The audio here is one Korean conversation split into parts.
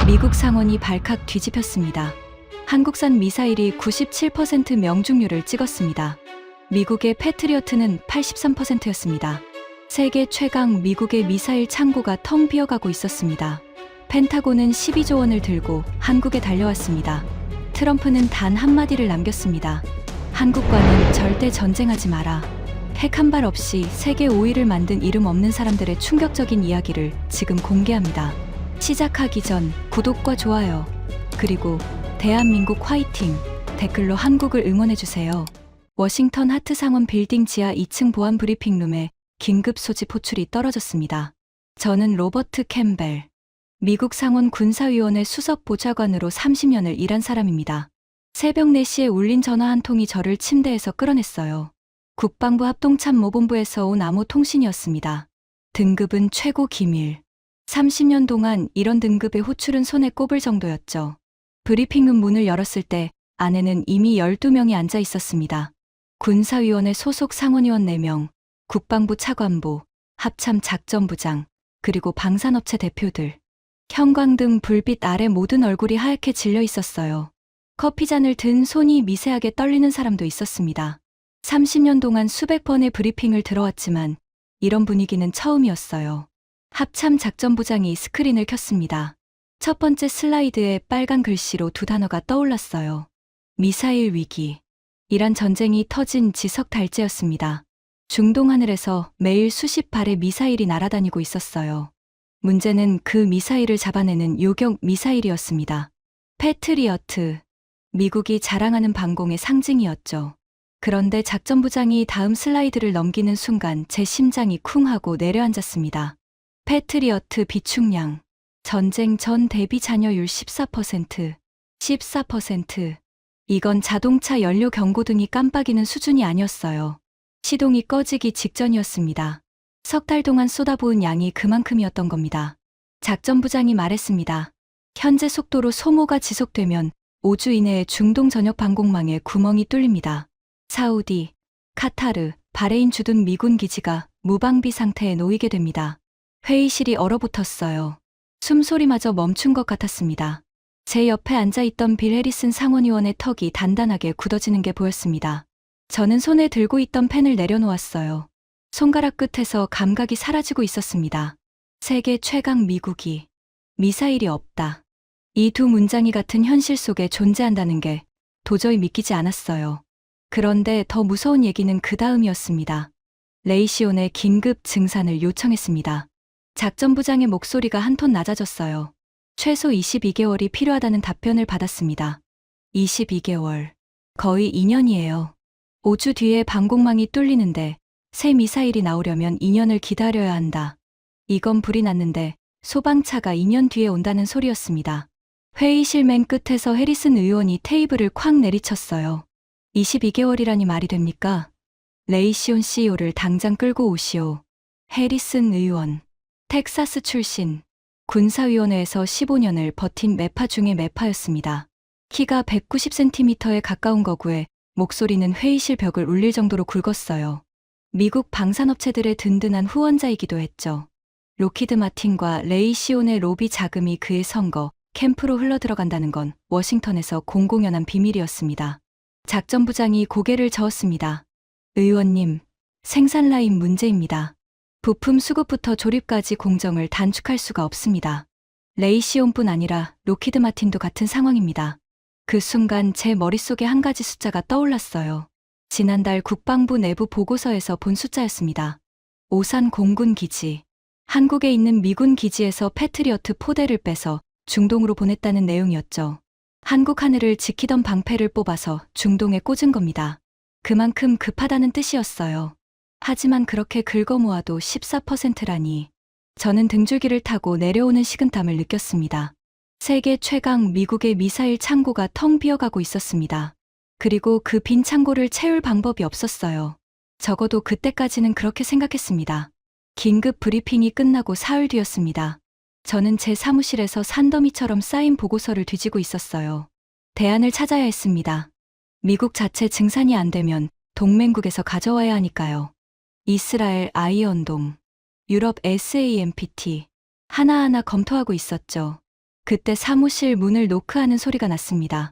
미국 상원이 발칵 뒤집혔습니다. 한국산 미사일이 97% 명중률을 찍었습니다. 미국의 패트리어트는 83%였습니다. 세계 최강 미국의 미사일 창고가 텅 비어가고 있었습니다. 펜타곤은 12조 원을 들고 한국에 달려왔습니다. 트럼프는 단 한마디를 남겼습니다. 한국과는 절대 전쟁하지 마라. 핵 한 발 없이 세계 5위를 만든 이름 없는 사람들의 충격적인 이야기를 지금 공개합니다. 시작하기 전 구독과 좋아요, 그리고 대한민국 화이팅 댓글로 한국을 응원해주세요. 워싱턴 하트 상원 빌딩 지하 2층 보안 브리핑룸에 긴급 소집 호출이 떨어졌습니다. 저는 로버트 캠벨, 미국 상원 군사위원회 수석 보좌관으로 30년을 일한 사람입니다. 새벽 4시에 울린 전화 한 통이 저를 침대에서 끌어냈어요. 국방부 합동참모본부에서 온 암호통신이었습니다. 등급은 최고 기밀. 30년 동안 이런 등급의 호출은 손에 꼽을 정도였죠. 브리핑룸 문을 열었을 때 안에는 이미 12명이 앉아 있었습니다. 군사위원회 소속 상원의원 4명, 국방부 차관보, 합참작전부장, 그리고 방산업체 대표들. 형광등 불빛 아래 모든 얼굴이 하얗게 질려 있었어요. 커피잔을 든 손이 미세하게 떨리는 사람도 있었습니다. 30년 동안 수백 번의 브리핑을 들어왔지만 이런 분위기는 처음이었어요. 합참작전부장이 스크린을 켰습니다. 첫 번째 슬라이드에 빨간 글씨로 2단어가 떠올랐어요. 미사일 위기. 이란 전쟁이 터진 지석 달째였습니다. 중동 하늘에서 매일 수십 발의 미사일이 날아다니고 있었어요. 문제는 그 미사일을 잡아내는 요격 미사일이었습니다. 패트리어트. 미국이 자랑하는 방공의 상징이었죠. 그런데 작전부장이 다음 슬라이드를 넘기는 순간 제 심장이 쿵 하고 내려앉았습니다. 패트리어트 비축량. 전쟁 전 대비 잔여율 14%. 14%. 이건 자동차 연료 경고등이 깜빡이는 수준이 아니었어요. 시동이 꺼지기 직전이었습니다. 석 달 동안 쏟아부은 양이 그만큼이었던 겁니다. 작전부장이 말했습니다. 현재 속도로 소모가 지속되면 5주 이내에 중동 전역 방공망에 구멍이 뚫립니다. 사우디, 카타르, 바레인 주둔 미군 기지가 무방비 상태에 놓이게 됩니다. 회의실이 얼어붙었어요. 숨소리마저 멈춘 것 같았습니다. 제 옆에 앉아있던 빌 해리슨 상원의원의 턱이 단단하게 굳어지는 게 보였습니다. 저는 손에 들고 있던 펜을 내려놓았어요. 손가락 끝에서 감각이 사라지고 있었습니다. 세계 최강 미국이 미사일이 없다. 이 두 문장이 같은 현실 속에 존재한다는 게 도저히 믿기지 않았어요. 그런데 더 무서운 얘기는 그 다음이었습니다. 레이시온의 긴급 증산을 요청했습니다. 작전부장의 목소리가 한 톤 낮아졌어요. 최소 22개월이 필요하다는 답변을 받았습니다. 22개월. 거의 2년이에요. 5주 뒤에 방공망이 뚫리는데 새 미사일이 나오려면 2년을 기다려야 한다. 이건 불이 났는데 소방차가 2년 뒤에 온다는 소리였습니다. 회의실 맨 끝에서 해리슨 의원이 테이블을 쾅 내리쳤어요. 22개월이라니 말이 됩니까? 레이시온 CEO를 당장 끌고 오시오. 해리슨 의원. 텍사스 출신. 군사위원회에서 15년을 버틴 매파 중의 매파였습니다. 키가 190cm에 가까운 거구에 목소리는 회의실 벽을 울릴 정도로 굵었어요. 미국 방산업체들의 든든한 후원자이기도 했죠. 로키드 마틴과 레이시온의 로비 자금이 그의 선거, 캠프로 흘러들어간다는 건 워싱턴에서 공공연한 비밀이었습니다. 작전부장이 고개를 저었습니다. 의원님, 생산 라인 문제입니다. 부품 수급부터 조립까지 공정을 단축할 수가 없습니다. 레이시온뿐 아니라 로키드 마틴도 같은 상황입니다. 그 순간 제 머릿속에 한 가지 숫자가 떠올랐어요. 지난달 국방부 내부 보고서에서 본 숫자였습니다. 오산 공군 기지. 한국에 있는 미군 기지에서 패트리어트 포대를 빼서 중동으로 보냈다는 내용이었죠. 한국 하늘을 지키던 방패를 뽑아서 중동에 꽂은 겁니다. 그만큼 급하다는 뜻이었어요. 하지만 그렇게 긁어모아도 14%라니. 저는 등줄기를 타고 내려오는 식은땀을 느꼈습니다. 세계 최강 미국의 미사일 창고가 텅 비어가고 있었습니다. 그리고 그 빈 창고를 채울 방법이 없었어요. 적어도 그때까지는 그렇게 생각했습니다. 긴급 브리핑이 끝나고 사흘 뒤였습니다. 저는 제 사무실에서 산더미처럼 쌓인 보고서를 뒤지고 있었어요. 대안을 찾아야 했습니다. 미국 자체 증산이 안 되면 동맹국에서 가져와야 하니까요. 이스라엘 아이언돔, 유럽 SAMPT 하나하나 검토하고 있었죠. 그때 사무실 문을 노크하는 소리가 났습니다.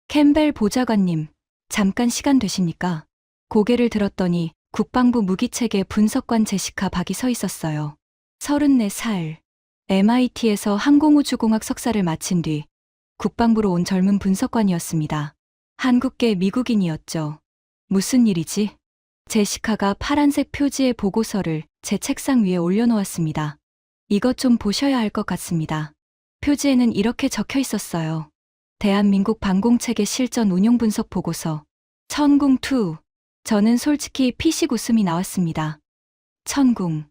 캠벨 보좌관님, 잠깐 시간 되십니까? 고개를 들었더니 국방부 무기체계 분석관 제시카 박이 서 있었어요. 34살. MIT에서 항공우주공학 석사를 마친 뒤 국방부로 온 젊은 분석관이었습니다. 한국계 미국인이었죠. 무슨 일이지? 제시카가 파란색 표지의 보고서를 제 책상 위에 올려놓았습니다. 이것 좀 보셔야 할 것 같습니다. 표지에는 이렇게 적혀 있었어요. 대한민국 방공체계 실전 운용 분석 보고서. 천궁2. 저는 솔직히 피식 웃음이 나왔습니다. 천궁.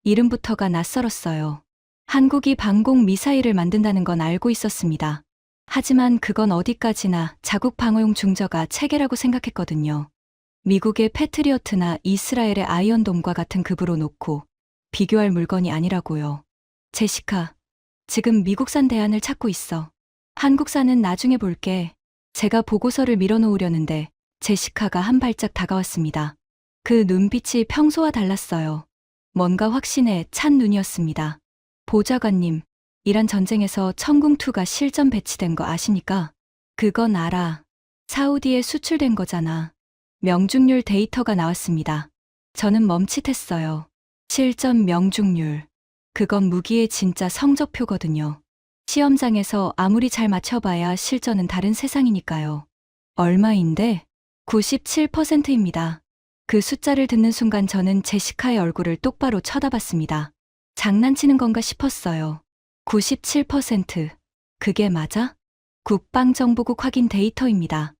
이름부터가 낯설었어요. 한국이 방공 미사일을 만든다는 건 알고 있었습니다. 하지만 그건 어디까지나 자국 방어용 중저가 체계라고 생각했거든요. 미국의 패트리어트나 이스라엘의 아이언돔과 같은 급으로 놓고 비교할 물건이 아니라고요. 제시카, 지금 미국산 대안을 찾고 있어. 한국산은 나중에 볼게. 제가 보고서를 밀어놓으려는데 제시카가 한 발짝 다가왔습니다. 그 눈빛이 평소와 달랐어요. 뭔가 확신에 찬 눈이었습니다. 보좌관님, 이란 전쟁에서 천궁2가 실전 배치된 거 아십니까? 그건 알아. 사우디에 수출된 거잖아. 명중률 데이터가 나왔습니다. 저는 멈칫했어요. 실전 명중률. 그건 무기의 진짜 성적표거든요. 시험장에서 아무리 잘 맞춰봐야 실전은 다른 세상이니까요. 얼마인데? 97%입니다. 그 숫자를 듣는 순간 저는 제시카의 얼굴을 똑바로 쳐다봤습니다. 장난치는 건가 싶었어요. 97%. 그게 맞아? 국방정보국 확인 데이터입니다.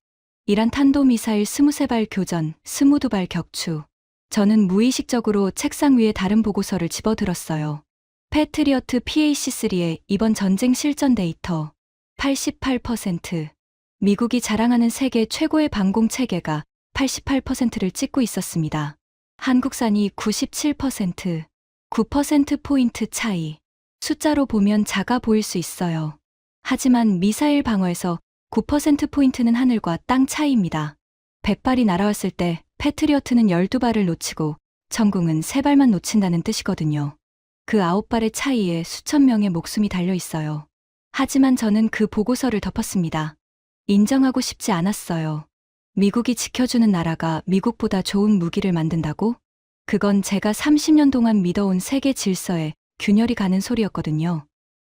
이란 탄도미사일 23발 교전, 22발 격추. 저는 무의식적으로 책상 위에 다른 보고서를 집어들었어요. 패트리어트 PAC3의 이번 전쟁 실전 데이터. 88%. 미국이 자랑하는 세계 최고의 방공 체계가 88%를 찍고 있었습니다. 한국산이 97%. 9%포인트 차이. 숫자로 보면 작아 보일 수 있어요. 하지만 미사일 방어에서 9%포인트는 하늘과 땅 차이입니다. 100발이 날아왔을 때 패트리어트는 12발을 놓치고 천궁은 3발만 놓친다는 뜻이거든요. 그 9발의 차이에 수천 명의 목숨이 달려 있어요. 하지만 저는 그 보고서를 덮었습니다. 인정하고 싶지 않았어요. 미국이 지켜주는 나라가 미국보다 좋은 무기를 만든다고? 그건 제가 30년 동안 믿어온 세계 질서에 균열이 가는 소리였거든요.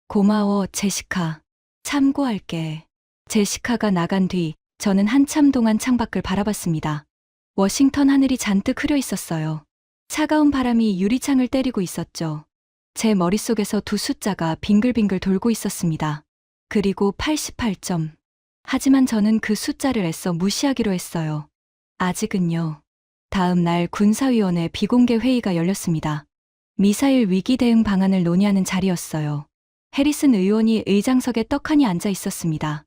고마워, 제시카. 참고할게. 제시카가 나간 뒤 저는 한참 동안 창밖을 바라봤습니다. 워싱턴 하늘이 잔뜩 흐려 있었어요. 차가운 바람이 유리창을 때리고 있었죠. 제 머릿속에서 두 숫자가 빙글빙글 돌고 있었습니다. 그리고 88점. 하지만 저는 그 숫자를 애써 무시하기로 했어요. 아직은요. 다음 날 군사위원회 비공개 회의가 열렸습니다. 미사일 위기 대응 방안을 논의하는 자리였어요. 해리슨 의원이 의장석에 떡하니 앉아 있었습니다.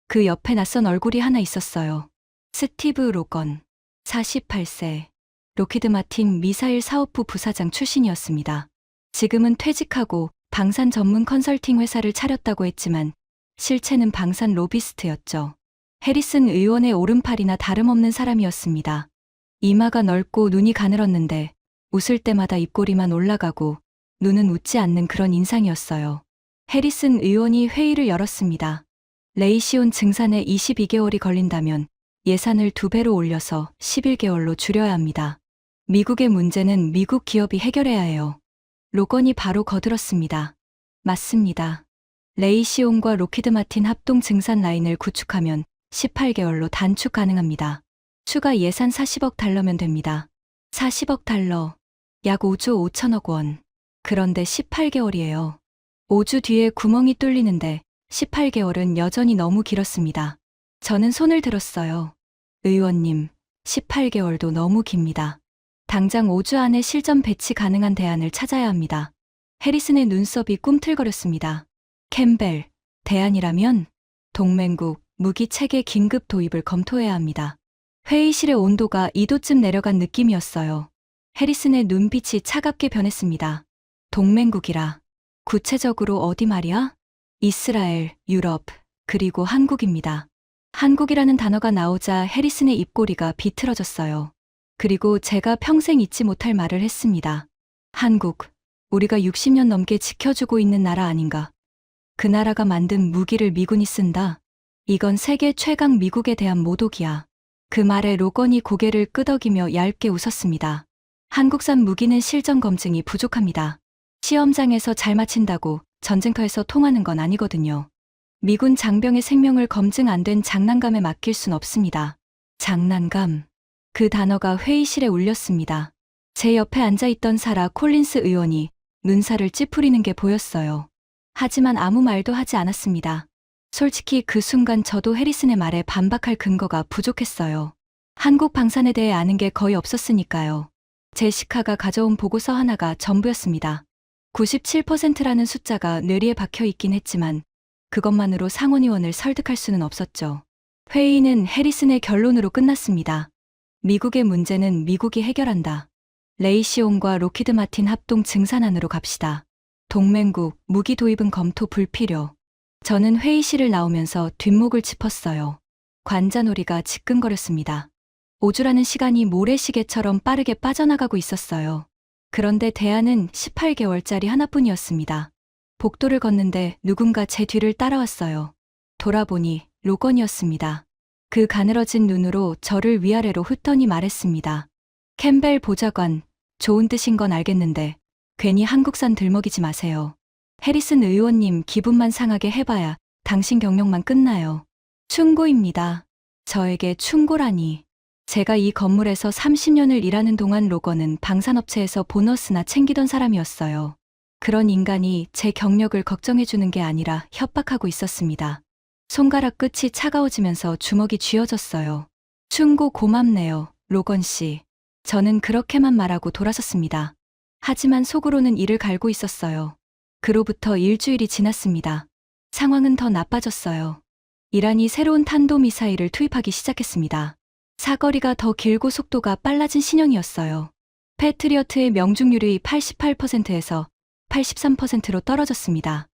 그 옆에 낯선 얼굴이 하나 있었어요. 스티브 로건, 48세. 로키드 마틴 미사일 사업부 부사장 출신이었습니다. 지금은 퇴직하고 방산 전문 컨설팅 회사를 차렸다고 했지만 실체는 방산 로비스트였죠. 해리슨 의원의 오른팔이나 다름없는 사람이었습니다. 이마가 넓고 눈이 가늘었는데 웃을 때마다 입꼬리만 올라가고 눈은 웃지 않는 그런 인상이었어요. 해리슨 의원이 회의를 열었습니다. 레이시온 증산에 22개월이 걸린다면 예산을 2배로 올려서 11개월로 줄여야 합니다. 미국의 문제는 미국 기업이 해결해야 해요. 로건이 바로 거들었습니다. 맞습니다. 레이시온과 로키드 마틴 합동 증산 라인을 구축하면 18개월로 단축 가능합니다. 추가 예산 40억 달러면 됩니다. 40억 달러. 약 5조 5천억 원. 그런데 18개월이에요. 5주 뒤에 구멍이 뚫리는데 18개월은 여전히 너무 길었습니다. 저는 손을 들었어요. 의원님, 18개월도 너무 깁니다. 당장 5주 안에 실전 배치 가능한 대안을 찾아야 합니다. 해리슨의 눈썹이 꿈틀거렸습니다. 캠벨, 대안이라면 동맹국, 무기 체계 긴급 도입을 검토해야 합니다. 회의실의 온도가 2도쯤 내려간 느낌이었어요. 해리슨의 눈빛이 차갑게 변했습니다. 동맹국이라. 구체적으로 어디 말이야? 이스라엘, 유럽, 그리고 한국입니다. 한국이라는 단어가 나오자 해리슨의 입꼬리가 비틀어졌어요. 그리고 제가 평생 잊지 못할 말을 했습니다. 한국, 우리가 60년 넘게 지켜주고 있는 나라 아닌가? 그 나라가 만든 무기를 미군이 쓴다. 이건 세계 최강 미국에 대한 모독이야. 그 말에 로건이 고개를 끄덕이며 얇게 웃었습니다. 한국산 무기는 실전 검증이 부족합니다. 시험장에서 잘 마친다고 전쟁터에서 통하는 건 아니거든요. 미군 장병의 생명을 검증 안 된 장난감에 맡길 순 없습니다. 장난감. 그 단어가 회의실에 울렸습니다. 제 옆에 앉아있던 사라 콜린스 의원이 눈살을 찌푸리는 게 보였어요. 하지만 아무 말도 하지 않았습니다. 솔직히 그 순간 저도 해리슨의 말에 반박할 근거가 부족했어요. 한국 방산에 대해 아는 게 거의 없었으니까요. 제시카가 가져온 보고서 하나가 전부였습니다. 97%라는 숫자가 뇌리에 박혀 있긴 했지만 그것만으로 상원의원을 설득할 수는 없었죠. 회의는 해리슨의 결론으로 끝났습니다. 미국의 문제는 미국이 해결한다. 레이시온과 로키드 마틴 합동 증산안으로 갑시다. 동맹국, 무기 도입은 검토 불필요. 저는 회의실을 나오면서 뒷목을 짚었어요. 관자놀이가 지끈거렸습니다. 5주라는 시간이 모래시계처럼 빠르게 빠져나가고 있었어요. 그런데 대안은 18개월짜리 하나뿐이었습니다. 복도를 걷는데 누군가 제 뒤를 따라왔어요. 돌아보니 로건이었습니다. 그 가늘어진 눈으로 저를 위아래로 훑더니 말했습니다. 캠벨 보좌관, 좋은 뜻인 건 알겠는데 괜히 한국산 들먹이지 마세요. 해리슨 의원님 기분만 상하게 해봐야 당신 경력만 끝나요. 충고입니다. 저에게 충고라니. 제가 이 건물에서 30년을 일하는 동안 로건은 방산업체에서 보너스나 챙기던 사람이었어요. 그런 인간이 제 경력을 걱정해주는 게 아니라 협박하고 있었습니다. 손가락 끝이 차가워지면서 주먹이 쥐어졌어요. 충고 고맙네요, 로건 씨. 저는 그렇게만 말하고 돌아섰습니다. 하지만 속으로는 이를 갈고 있었어요. 그로부터 일주일이 지났습니다. 상황은 더 나빠졌어요. 이란이 새로운 탄도미사일을 투입하기 시작했습니다. 사거리가 더 길고 속도가 빨라진 신형이었어요. 패트리어트의 명중률이 88%에서 83%로 떨어졌습니다.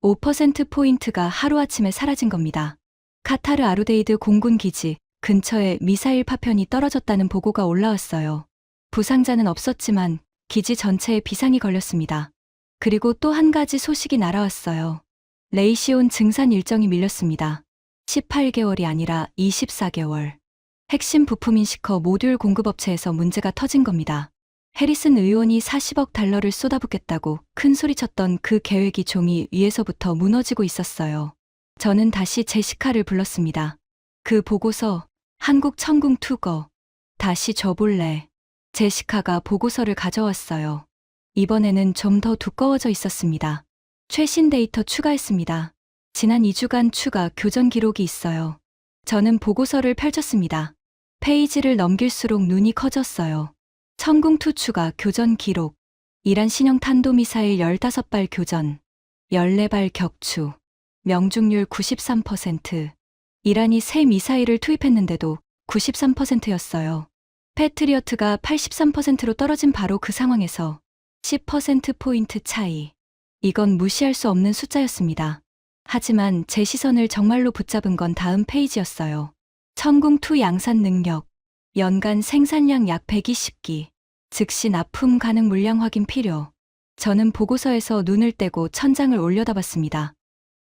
5%포인트가 하루아침에 사라진 겁니다. 카타르 아루데이드 공군 기지 근처에 미사일 파편이 떨어졌다는 보고가 올라왔어요. 부상자는 없었지만 기지 전체에 비상이 걸렸습니다. 그리고 또 한 가지 소식이 날아왔어요. 레이시온 증산 일정이 밀렸습니다. 18개월이 아니라 24개월. 핵심 부품인 시커 모듈 공급업체에서 문제가 터진 겁니다. 해리슨 의원이 40억 달러를 쏟아붓겠다고 큰 소리쳤던 그 계획이 종이 위에서부터 무너지고 있었어요. 저는 다시 제시카를 불렀습니다. 그 보고서, 한국 천궁 투거, 다시 줘볼래. 제시카가 보고서를 가져왔어요. 이번에는 좀 더 두꺼워져 있었습니다. 최신 데이터 추가했습니다. 지난 2주간 추가 교전 기록이 있어요. 저는 보고서를 펼쳤습니다. 페이지를 넘길수록 눈이 커졌어요. 천궁2 추가 교전 기록. 이란 신형 탄도미사일 15발 교전. 14발 격추. 명중률 93%. 이란이 새 미사일을 투입했는데도 93%였어요. 패트리어트가 83%로 떨어진 바로 그 상황에서 10%포인트 차이. 이건 무시할 수 없는 숫자였습니다. 하지만 제 시선을 정말로 붙잡은 건 다음 페이지였어요. 천궁2 양산 능력. 연간 생산량 약 120기. 즉시 납품 가능 물량 확인 필요. 저는 보고서에서 눈을 떼고 천장을 올려다봤습니다.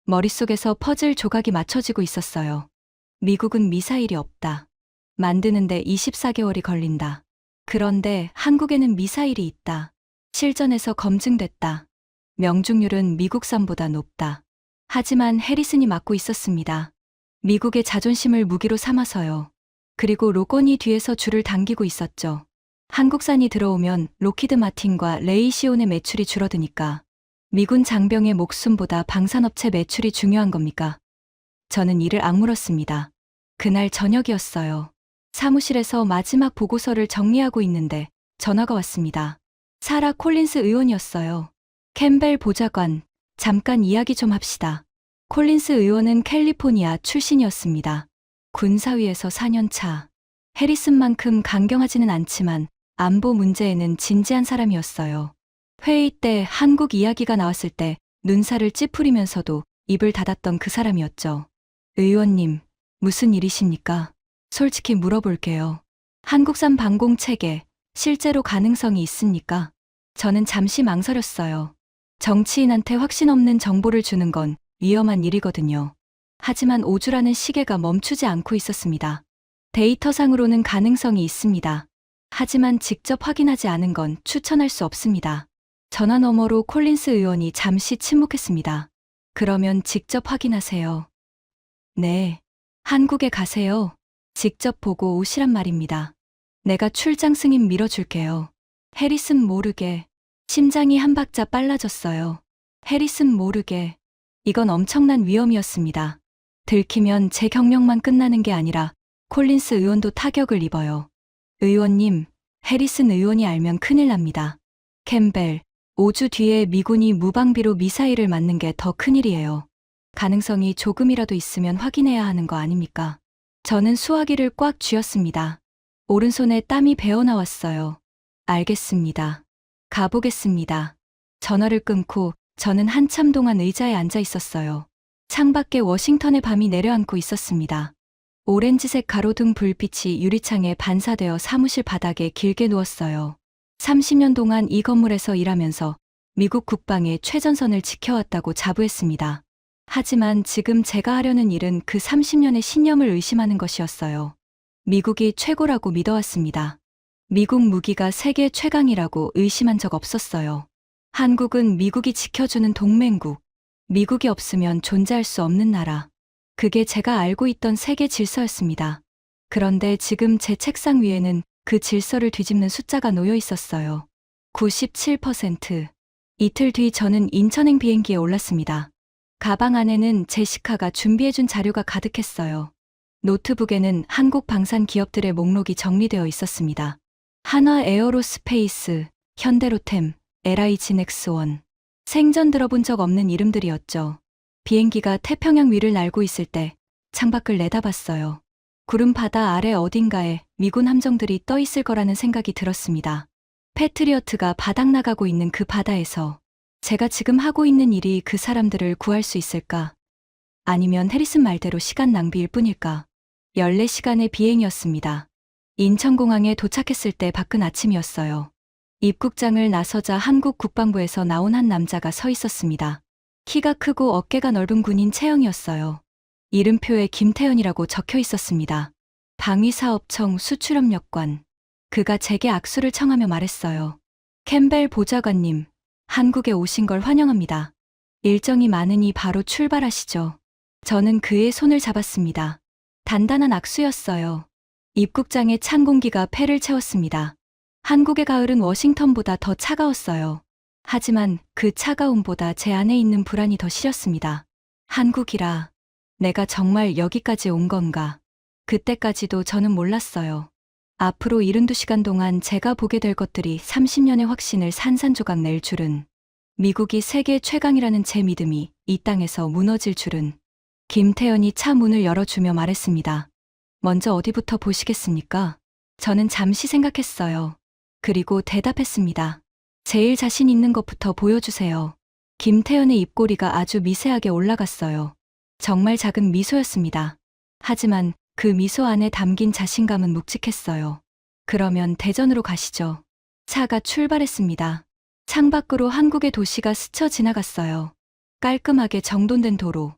머릿속에서 퍼즐 조각이 맞춰지고 있었어요. 미국은 미사일이 없다. 만드는데 24개월이 걸린다. 그런데 한국에는 미사일이 있다. 실전에서 검증됐다. 명중률은 미국산보다 높다. 하지만 해리슨이 맡고 있었습니다. 미국의 자존심을 무기로 삼아서요. 그리고 로건이 뒤에서 줄을 당기고 있었죠. 한국산이 들어오면 로키드 마틴과 레이시온의 매출이 줄어드니까 미군 장병의 목숨보다 방산업체 매출이 중요한 겁니까? 저는 이를 악물었습니다. 그날 저녁이었어요. 사무실에서 마지막 보고서를 정리하고 있는데 전화가 왔습니다. 사라 콜린스 의원이었어요. 캠벨 보좌관, 잠깐 이야기 좀 합시다. 콜린스 의원은 캘리포니아 출신이었습니다. 군사위에서 4년 차. 해리슨만큼 강경하지는 않지만 안보 문제에는 진지한 사람이었어요. 회의 때 한국 이야기가 나왔을 때 눈살을 찌푸리면서도 입을 닫았던 그 사람이었죠. 의원님, 무슨 일이십니까? 솔직히 물어볼게요. 한국산 방공 체계, 실제로 가능성이 있습니까? 저는 잠시 망설였어요. 정치인한테 확신 없는 정보를 주는 건 위험한 일이거든요. 하지만 5주라는 시계가 멈추지 않고 있었습니다. 데이터상으로는 가능성이 있습니다. 하지만 직접 확인하지 않은 건 추천할 수 없습니다. 전화 너머로 콜린스 의원이 잠시 침묵했습니다. 그러면 직접 확인하세요. 네. 한국에 가세요. 직접 보고 오시란 말입니다. 내가 출장 승인 밀어줄게요. 해리슨 모르게. 심장이 한 박자 빨라졌어요. 해리슨 모르게. 이건 엄청난 위험이었습니다. 들키면 제 경력만 끝나는 게 아니라 콜린스 의원도 타격을 입어요. 의원님, 해리슨 의원이 알면 큰일 납니다. 캠벨, 5주 뒤에 미군이 무방비로 미사일을 맞는 게 더 큰일이에요. 가능성이 조금이라도 있으면 확인해야 하는 거 아닙니까? 저는 수화기를 꽉 쥐었습니다. 오른손에 땀이 배어나왔어요. 알겠습니다. 가보겠습니다. 전화를 끊고 저는 한참 동안 의자에 앉아 있었어요. 창밖에 워싱턴의 밤이 내려앉고 있었습니다. 오렌지색 가로등 불빛이 유리창에 반사되어 사무실 바닥에 길게 누웠어요. 30년 동안 이 건물에서 일하면서 미국 국방의 최전선을 지켜왔다고 자부했습니다. 하지만 지금 제가 하려는 일은 그 30년의 신념을 의심하는 것이었어요. 미국이 최고라고 믿어왔습니다. 미국 무기가 세계 최강이라고 의심한 적 없었어요. 한국은 미국이 지켜주는 동맹국, 미국이 없으면 존재할 수 없는 나라. 그게 제가 알고 있던 세계 질서였습니다. 그런데 지금 제 책상 위에는 그 질서를 뒤집는 숫자가 놓여 있었어요. 97%. 이틀 뒤 저는 인천행 비행기에 올랐습니다. 가방 안에는 제시카가 준비해준 자료가 가득했어요. 노트북에는 한국 방산 기업들의 목록이 정리되어 있었습니다. 한화 에어로스페이스, 현대로템, LIG넥스원. 생전 들어본 적 없는 이름들이었죠. 비행기가 태평양 위를 날고 있을 때 창밖을 내다봤어요. 구름 바다 아래 어딘가에 미군 함정들이 떠 있을 거라는 생각이 들었습니다. 패트리어트가 바닥나가고 있는 그 바다에서 제가 지금 하고 있는 일이 그 사람들을 구할 수 있을까? 아니면 해리슨 말대로 시간 낭비일 뿐일까? 14시간의 비행이었습니다. 인천공항에 도착했을 때 밝은 아침이었어요. 입국장을 나서자 한국 국방부에서 나온 한 남자가 서 있었습니다. 키가 크고 어깨가 넓은 군인 체형이었어요. 이름표에 김태현이라고 적혀 있었습니다. 방위사업청 수출협력관. 그가 제게 악수를 청하며 말했어요. 캠벨 보좌관님, 한국에 오신 걸 환영합니다. 일정이 많으니 바로 출발하시죠. 저는 그의 손을 잡았습니다. 단단한 악수였어요. 입국장에 찬 공기가 폐를 채웠습니다. 한국의 가을은 워싱턴보다 더 차가웠어요. 하지만 그 차가움보다 제 안에 있는 불안이 더 시렸습니다. 한국이라 내가 정말 여기까지 온 건가? 그때까지도 저는 몰랐어요. 앞으로 72시간 동안 제가 보게 될 것들이 30년의 확신을 산산조각 낼 줄은, 미국이 세계 최강이라는 제 믿음이 이 땅에서 무너질 줄은. 김태현이 차 문을 열어주며 말했습니다. 먼저 어디부터 보시겠습니까? 저는 잠시 생각했어요. 그리고 대답했습니다. 제일 자신 있는 것부터 보여주세요. 김태현의 입꼬리가 아주 미세하게 올라갔어요. 정말 작은 미소였습니다. 하지만 그 미소 안에 담긴 자신감은 묵직했어요. 그러면 대전으로 가시죠. 차가 출발했습니다. 창밖으로 한국의 도시가 스쳐 지나갔어요. 깔끔하게 정돈된 도로,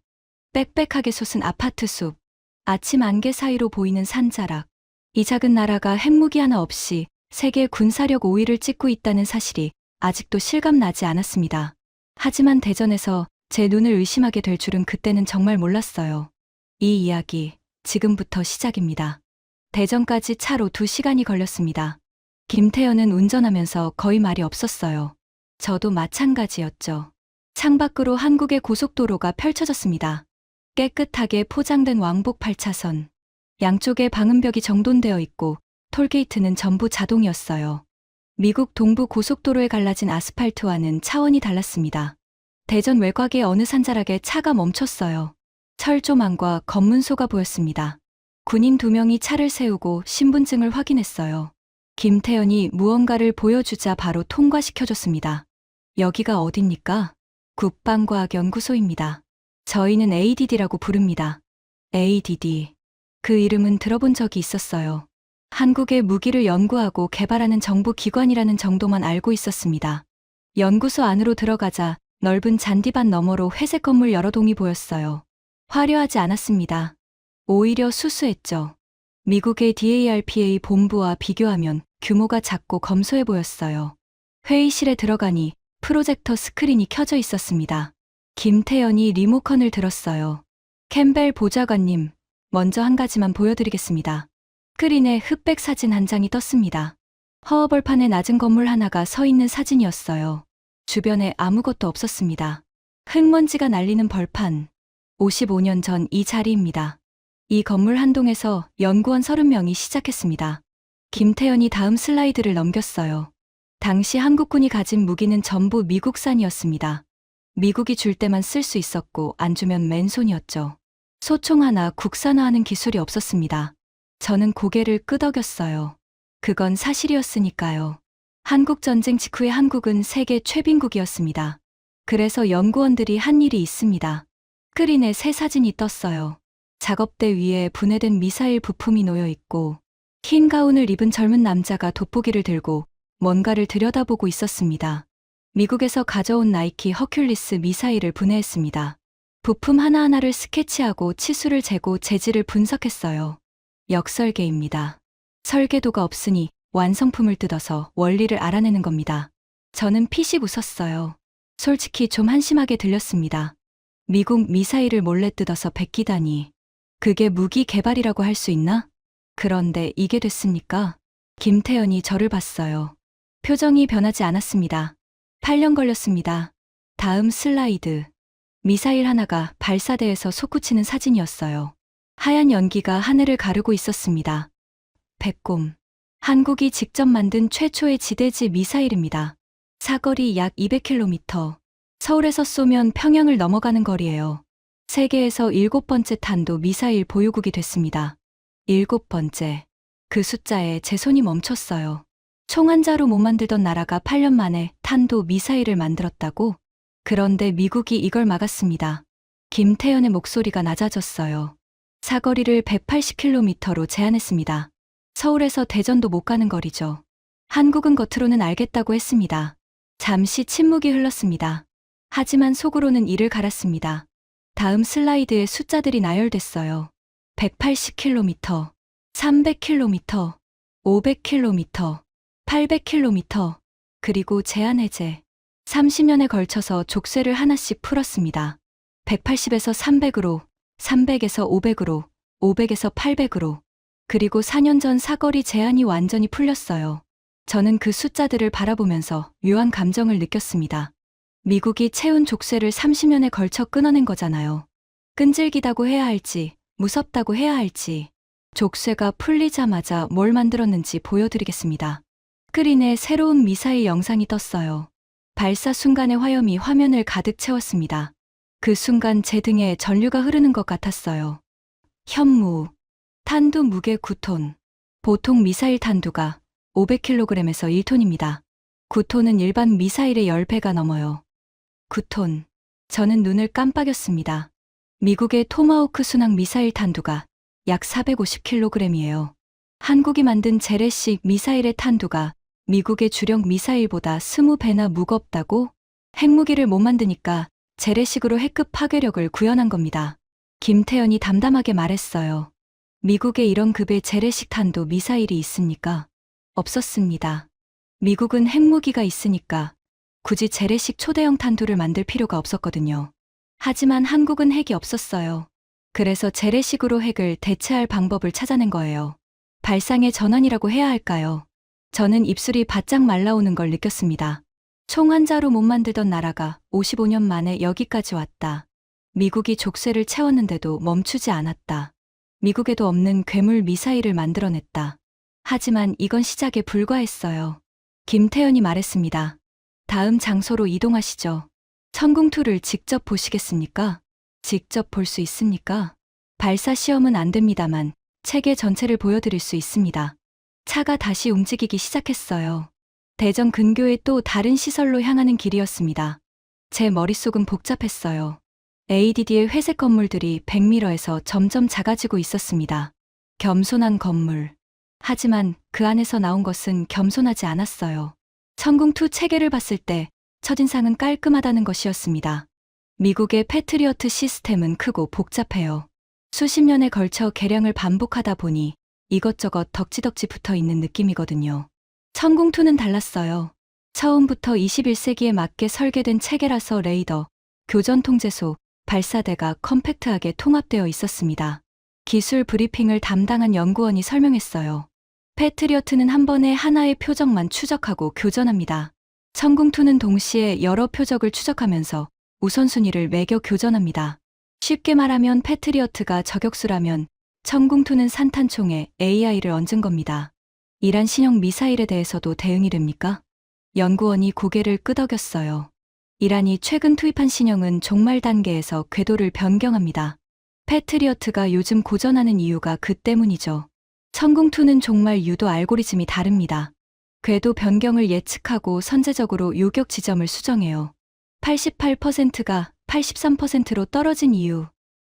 빽빽하게 솟은 아파트 숲, 아침 안개 사이로 보이는 산자락. 이 작은 나라가 핵무기 하나 없이 세계 군사력 5위를 찍고 있다는 사실이 아직도 실감나지 않았습니다. 하지만 대전에서 제 눈을 의심하게 될 줄은 그때는 정말 몰랐어요. 이 이야기, 지금부터 시작입니다. 대전까지 차로 2시간이 걸렸습니다. 김태현은 운전하면서 거의 말이 없었어요. 저도 마찬가지였죠. 창밖으로 한국의 고속도로가 펼쳐졌습니다. 깨끗하게 포장된 왕복 8차선. 양쪽에 방음벽이 정돈되어 있고 톨게이트는 전부 자동이었어요. 미국 동부 고속도로에 갈라진 아스팔트와는 차원이 달랐습니다. 대전 외곽의 어느 산자락에 차가 멈췄어요. 철조망과 검문소가 보였습니다. 군인 2명이 차를 세우고 신분증을 확인했어요. 김태현이 무언가를 보여주자 바로 통과시켜줬습니다. 여기가 어딥니까? 국방과학연구소입니다. 저희는 ADD라고 부릅니다. ADD. 그 이름은 들어본 적이 있었어요. 한국의 무기를 연구하고 개발하는 정보기관이라는 정도만 알고 있었습니다. 연구소 안으로 들어가자 넓은 잔디밭 너머로 회색 건물 여러 동이 보였어요. 화려하지 않았습니다. 오히려 수수했죠. 미국의 DARPA 본부와 비교하면 규모가 작고 검소해 보였어요. 회의실에 들어가니 프로젝터 스크린이 켜져 있었습니다. 김태연이 리모컨을 들었어요. 캠벨 보좌관님, 먼저 한 가지만 보여드리겠습니다. 스크린에 흑백 사진 한 장이 떴습니다. 허허벌판에 낮은 건물 하나가 서 있는 사진이었어요. 주변에 아무것도 없었습니다. 흙먼지가 날리는 벌판. 55년 전 이 자리입니다. 이 건물 한 동에서 연구원 30명이 시작했습니다. 김태연이 다음 슬라이드를 넘겼어요. 당시 한국군이 가진 무기는 전부 미국산이었습니다. 미국이 줄 때만 쓸 수 있었고 안 주면 맨손이었죠. 소총 하나 국산화하는 기술이 없었습니다. 저는 고개를 끄덕였어요. 그건 사실이었으니까요. 한국전쟁 직후의 한국은 세계 최빈국이었습니다. 그래서 연구원들이 한 일이 있습니다. 스크린에 새 사진이 떴어요. 작업대 위에 분해된 미사일 부품이 놓여 있고 흰 가운을 입은 젊은 남자가 돋보기를 들고 뭔가를 들여다보고 있었습니다. 미국에서 가져온 나이키 허큘리스 미사일을 분해했습니다. 부품 하나하나를 스케치하고 치수를 재고 재질을 분석했어요. 역설계입니다. 설계도가 없으니 완성품을 뜯어서 원리를 알아내는 겁니다. 저는 피식 웃었어요. 솔직히 좀 한심하게 들렸습니다. 미국 미사일을 몰래 뜯어서 베끼다니. 그게 무기 개발이라고 할 수 있나? 그런데 이게 됐습니까? 김태연이 저를 봤어요. 표정이 변하지 않았습니다. 8년 걸렸습니다. 다음 슬라이드. 미사일 하나가 발사대에서 솟구치는 사진이었어요. 하얀 연기가 하늘을 가르고 있었습니다. 백곰. 한국이 직접 만든 최초의 지대지 미사일입니다. 사거리 약 200km. 서울에서 쏘면 평양을 넘어가는 거리예요. 세계에서 7번째 탄도 미사일 보유국이 됐습니다. 7번째. 그 숫자에 제 손이 멈췄어요. 총 한 자루 못 만들던 나라가 8년 만에 탄도 미사일을 만들었다고? 그런데 미국이 이걸 막았습니다. 김태연의 목소리가 낮아졌어요. 사거리를 180km로 제한했습니다. 서울에서 대전도 못 가는 거리죠. 한국은 겉으로는 알겠다고 했습니다. 잠시 침묵이 흘렀습니다. 하지만 속으로는 이를 갈았습니다. 다음 슬라이드에 숫자들이 나열됐어요. 180km, 300km, 500km, 800km, 그리고 제한 해제. 30년에 걸쳐서 족쇄를 하나씩 풀었습니다. 180에서 300으로, 300에서 500으로, 500에서 800으로. 그리고 4년 전 사거리 제한이 완전히 풀렸어요. 저는 그 숫자들을 바라보면서 묘한 감정을 느꼈습니다. 미국이 채운 족쇄를 30년에 걸쳐 끊어낸 거잖아요. 끈질기다고 해야 할지, 무섭다고 해야 할지. 족쇄가 풀리자마자 뭘 만들었는지 보여드리겠습니다. 스크린에 새로운 미사일 영상이 떴어요. 발사 순간의 화염이 화면을 가득 채웠습니다. 그 순간 제 등에 전류가 흐르는 것 같았어요. 현무. 탄두 무게 9톤. 보통 미사일 탄두가 500kg에서 1톤입니다. 9톤은 일반 미사일의 10배가 넘어요. 9톤. 저는 눈을 깜빡였습니다. 미국의 토마호크 순항 미사일 탄두가 약 450kg이에요. 한국이 만든 재래식 미사일의 탄두가 미국의 주력 미사일보다 20배나 무겁다고? 핵무기를 못 만드니까 재래식으로 핵급 파괴력을 구현한 겁니다. 김태연이 담담하게 말했어요. 미국에 이런 급의 재래식 탄도 미사일이 있습니까? 없었습니다. 미국은 핵무기가 있으니까 굳이 재래식 초대형 탄두를 만들 필요가 없었거든요. 하지만 한국은 핵이 없었어요. 그래서 재래식으로 핵을 대체할 방법을 찾아낸 거예요. 발상의 전환이라고 해야 할까요? 저는 입술이 바짝 말라오는 걸 느꼈습니다. 총 한 자루 못 만들던 나라가 55년 만에 여기까지 왔다. 미국이 족쇄를 채웠는데도 멈추지 않았다. 미국에도 없는 괴물 미사일을 만들어냈다. 하지만 이건 시작에 불과했어요. 김태연이 말했습니다. 다음 장소로 이동하시죠. 천궁2를 직접 보시겠습니까? 직접 볼 수 있습니까? 발사 시험은 안 됩니다만 체계 전체를 보여드릴 수 있습니다. 차가 다시 움직이기 시작했어요. 대전 근교의 또 다른 시설로 향하는 길이었습니다. 제 머릿속은 복잡했어요. ADD의 회색 건물들이 100m에서 점점 작아지고 있었습니다. 겸손한 건물. 하지만 그 안에서 나온 것은 겸손하지 않았어요. 천궁2 체계를 봤을 때 첫인상은 깔끔하다는 것이었습니다. 미국의 패트리어트 시스템은 크고 복잡해요. 수십 년에 걸쳐 개량을 반복하다 보니 이것저것 덕지덕지 붙어 있는 느낌이거든요. 천궁2는 달랐어요. 처음부터 21세기에 맞게 설계된 체계라서 레이더, 교전 통제소, 발사대가 컴팩트하게 통합되어 있었습니다. 기술 브리핑을 담당한 연구원이 설명했어요. 패트리어트는 한 번에 하나의 표적만 추적하고 교전합니다. 천궁2는 동시에 여러 표적을 추적하면서 우선순위를 매겨 교전합니다. 쉽게 말하면 패트리어트가 저격수라면 천궁2는 산탄총에 AI를 얹은 겁니다. 이란 신형 미사일에 대해서도 대응이 됩니까? 연구원이 고개를 끄덕였어요. 이란이 최근 투입한 신형은 종말 단계에서 궤도를 변경합니다. 패트리어트가 요즘 고전하는 이유가 그 때문이죠. 천궁2는 종말 유도 알고리즘이 다릅니다. 궤도 변경을 예측하고 선제적으로 요격 지점을 수정해요. 88%가 83%로 떨어진 이유,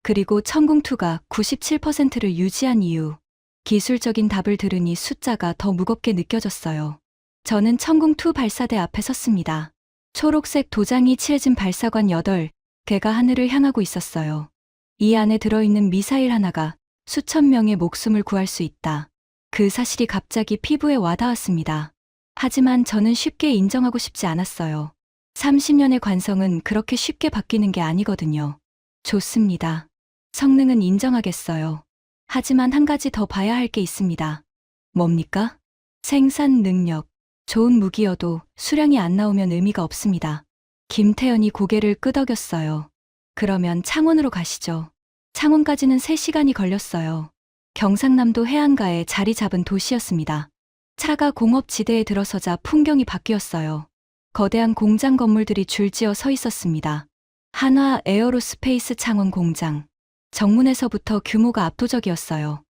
그리고 천궁2가 97%를 유지한 이유, 기술적인 답을 들으니 숫자가 더 무겁게 느껴졌어요. 저는 천궁2 발사대 앞에 섰습니다. 초록색 도장이 칠해진 발사관 8개가 하늘을 향하고 있었어요. 이 안에 들어있는 미사일 하나가 수천 명의 목숨을 구할 수 있다. 그 사실이 갑자기 피부에 와닿았습니다. 하지만 저는 쉽게 인정하고 싶지 않았어요. 30년의 관성은 그렇게 쉽게 바뀌는 게 아니거든요. 좋습니다. 성능은 인정하겠어요. 하지만 한 가지 더 봐야 할 게 있습니다. 뭡니까? 생산 능력. 좋은 무기여도 수량이 안 나오면 의미가 없습니다. 김태현이 고개를 끄덕였어요. 그러면 창원으로 가시죠. 창원까지는 3시간이 걸렸어요. 경상남도 해안가에 자리 잡은 도시였습니다. 차가 공업지대에 들어서자 풍경이 바뀌었어요. 거대한 공장 건물들이 줄지어 서 있었습니다. 한화 에어로스페이스 창원 공장. 정문에서부터 규모가 압도적이었어요.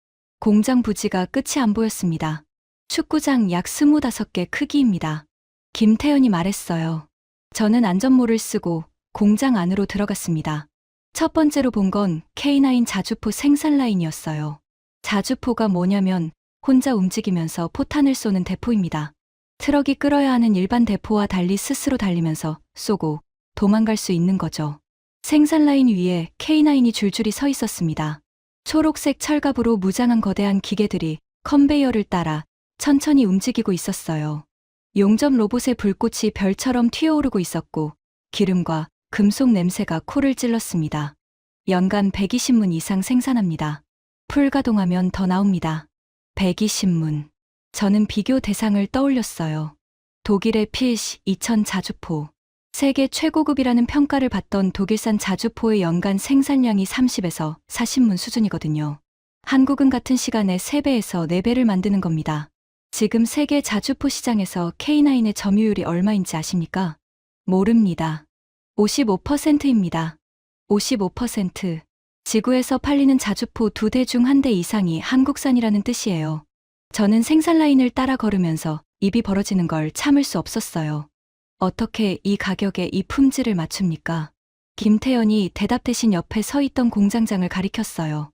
공장 부지가 끝이 안 보였습니다. 축구장 약 25개 크기입니다. 김태현이 말했어요. 저는 안전모를 쓰고 공장 안으로 들어갔습니다. 첫 번째로 본 건 K9 자주포 생산 라인이었어요. 자주포가 뭐냐면 혼자 움직이면서 포탄을 쏘는 대포입니다. 트럭이 끌어야 하는 일반 대포와 달리 스스로 달리면서 쏘고 도망갈 수 있는 거죠. 생산 라인 위에 K9이 줄줄이 서 있었습니다. 초록색 철갑으로 무장한 거대한 기계들이 컨베이어를 따라 천천히 움직이고 있었어요. 용접 로봇의 불꽃이 별처럼 튀어오르고 있었고 기름과 금속 냄새가 코를 찔렀습니다. 연간 120문 이상 생산합니다. 풀 가동하면 더 나옵니다. 120문. 저는 비교 대상을 떠올렸어요. 독일의 필시 2000 자주포. 세계 최고급이라는 평가를 받던 독일산 자주포의 연간 생산량이 30에서 40문 수준이거든요. 한국은 같은 시간에 3배에서 4배를 만드는 겁니다. 지금 세계 자주포 시장에서 K9의 점유율이 얼마인지 아십니까? 모릅니다. 55%입니다. 55%. 지구에서 팔리는 자주포 2대 중 1대 이상이 한국산이라는 뜻이에요. 저는 생산 라인을 따라 걸으면서 입이 벌어지는 걸 참을 수 없었어요. 어떻게 이 가격에 이 품질을 맞춥니까? 김태현이 대답 대신 옆에 서 있던 공장장을 가리켰어요.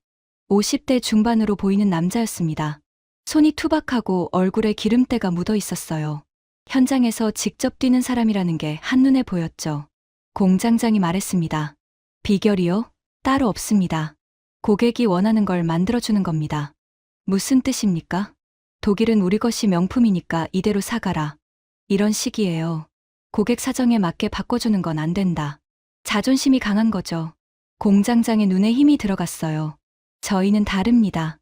50대 중반으로 보이는 남자였습니다. 손이 투박하고 얼굴에 기름때가 묻어 있었어요. 현장에서 직접 뛰는 사람이라는 게 한눈에 보였죠. 공장장이 말했습니다. 비결이요? 따로 없습니다. 고객이 원하는 걸 만들어주는 겁니다. 무슨 뜻입니까? 독일은 우리 것이 명품이니까 이대로 사가라. 이런 식이에요. 고객 사정에 맞게 바꿔주는 건 안 된다. 자존심이 강한 거죠. 공장장의 눈에 힘이 들어갔어요. 저희는 다릅니다.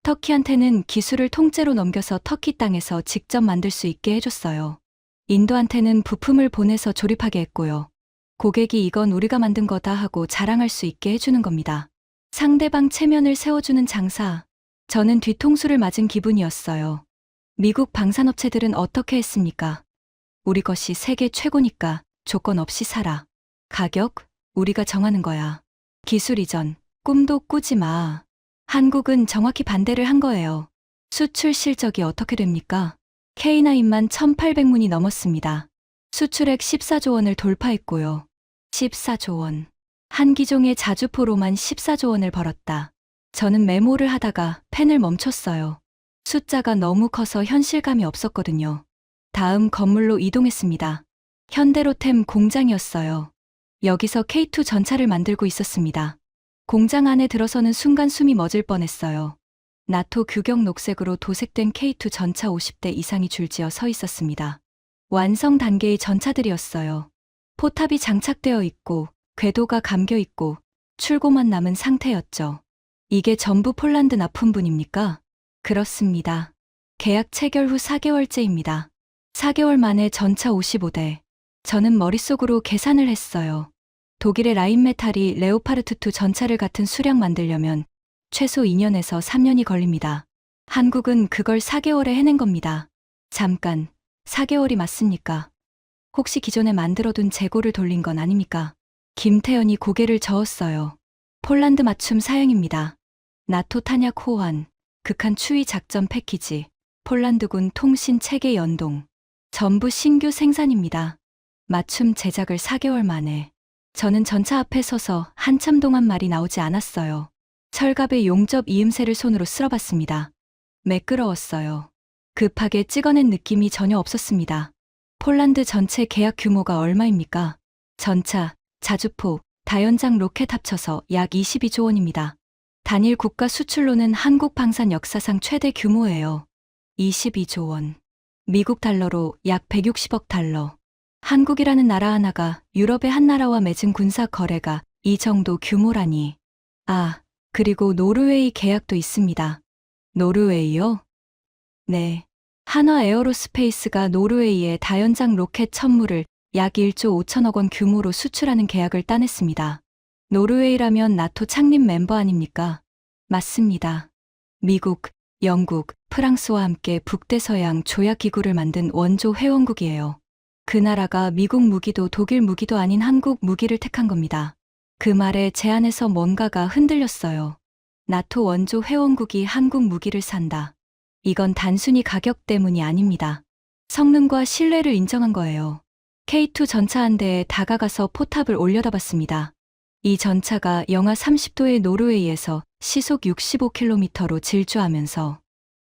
터키한테는 기술을 통째로 넘겨서 터키 땅에서 직접 만들 수 있게 해줬어요. 인도한테는 부품을 보내서 조립하게 했고요. 고객이 이건 우리가 만든 거다 하고 자랑할 수 있게 해주는 겁니다. 상대방 체면을 세워주는 장사. 저는 뒤통수를 맞은 기분이었어요. 미국 방산업체들은 어떻게 했습니까? 우리 것이 세계 최고니까 조건 없이 사라. 가격? 우리가 정하는 거야. 기술 이전, 꿈도 꾸지 마. 한국은 정확히 반대를 한 거예요. 수출 실적이 어떻게 됩니까? K9만 1800문이 넘었습니다. 수출액 14조 원을 돌파했고요. 14조 원. 한 기종의 자주포로만 14조 원을 벌었다. 저는 메모를 하다가 펜을 멈췄어요. 숫자가 너무 커서 현실감이 없었거든요. 다음 건물로 이동했습니다. 현대로템 공장이었어요. 여기서 K2 전차를 만들고 있었습니다. 공장 안에 들어서는 순간 숨이 멎을 뻔했어요. 나토 규격 녹색으로 도색된 K2 전차 50대 이상이 줄지어 서 있었습니다. 완성 단계의 전차들이었어요. 포탑이 장착되어 있고 궤도가 감겨 있고 출고만 남은 상태였죠. 이게 전부 폴란드 납품분입니까? 그렇습니다. 계약 체결 후 4개월째입니다. 4개월 만에 전차 55대. 저는 머릿속으로 계산을 했어요. 독일의 라인메탈이 레오파르트2 전차를 같은 수량 만들려면 최소 2년에서 3년이 걸립니다. 한국은 그걸 4개월에 해낸 겁니다. 잠깐, 4개월이 맞습니까? 혹시 기존에 만들어둔 재고를 돌린 건 아닙니까? 김태현이 고개를 저었어요. 폴란드 맞춤 사양입니다. 나토 탄약 호환, 극한 추위 작전 패키지, 폴란드군 통신 체계 연동, 전부 신규 생산입니다. 맞춤 제작을 4개월 만에. 저는 전차 앞에 서서 한참 동안 말이 나오지 않았어요. 철갑의 용접 이음새를 손으로 쓸어봤습니다. 매끄러웠어요. 급하게 찍어낸 느낌이 전혀 없었습니다. 폴란드 전체 계약 규모가 얼마입니까? 전차, 자주포, 다연장 로켓 합쳐서 약 22조 원입니다. 단일 국가 수출로는 한국 방산 역사상 최대 규모예요. 22조 원. 미국 달러로 약 160억 달러. 한국이라는 나라 하나가 유럽의 한 나라와 맺은 군사 거래가 이 정도 규모라니. 아, 그리고 노르웨이 계약도 있습니다. 노르웨이요? 네. 한화 에어로스페이스가 노르웨이에 다연장 로켓 천무를 약 1조 5천억 원 규모로 수출하는 계약을 따냈습니다. 노르웨이라면 나토 창립 멤버 아닙니까? 맞습니다. 미국, 영국, 프랑스와 함께 북대서양 조약기구를 만든 원조 회원국이에요. 그 나라가 미국 무기도 독일 무기도 아닌 한국 무기를 택한 겁니다. 그 말에 제 안에서 뭔가가 흔들렸어요. 나토 원조 회원국이 한국 무기를 산다. 이건 단순히 가격 때문이 아닙니다. 성능과 신뢰를 인정한 거예요. K2 전차 한 대에 다가가서 포탑을 올려다봤습니다. 이 전차가 영하 30도의 노르웨이에서 시속 65km로 질주하면서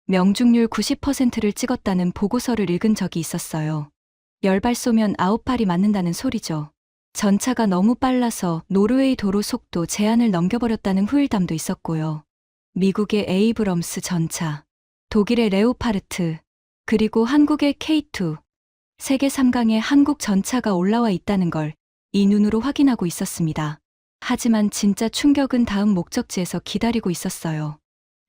명중률 90%를 찍었다는 보고서를 읽은 적이 있었어요. 10발 쏘면 9발이 맞는다는 소리죠. 전차가 너무 빨라서 노르웨이 도로 속도 제한을 넘겨버렸다는 후일담도 있었고요. 미국의 에이브럼스 전차, 독일의 레오파르트, 그리고 한국의 K2, 세계 3강에 한국 전차가 올라와 있다는 걸 이 눈으로 확인하고 있었습니다. 하지만 진짜 충격은 다음 목적지에서 기다리고 있었어요.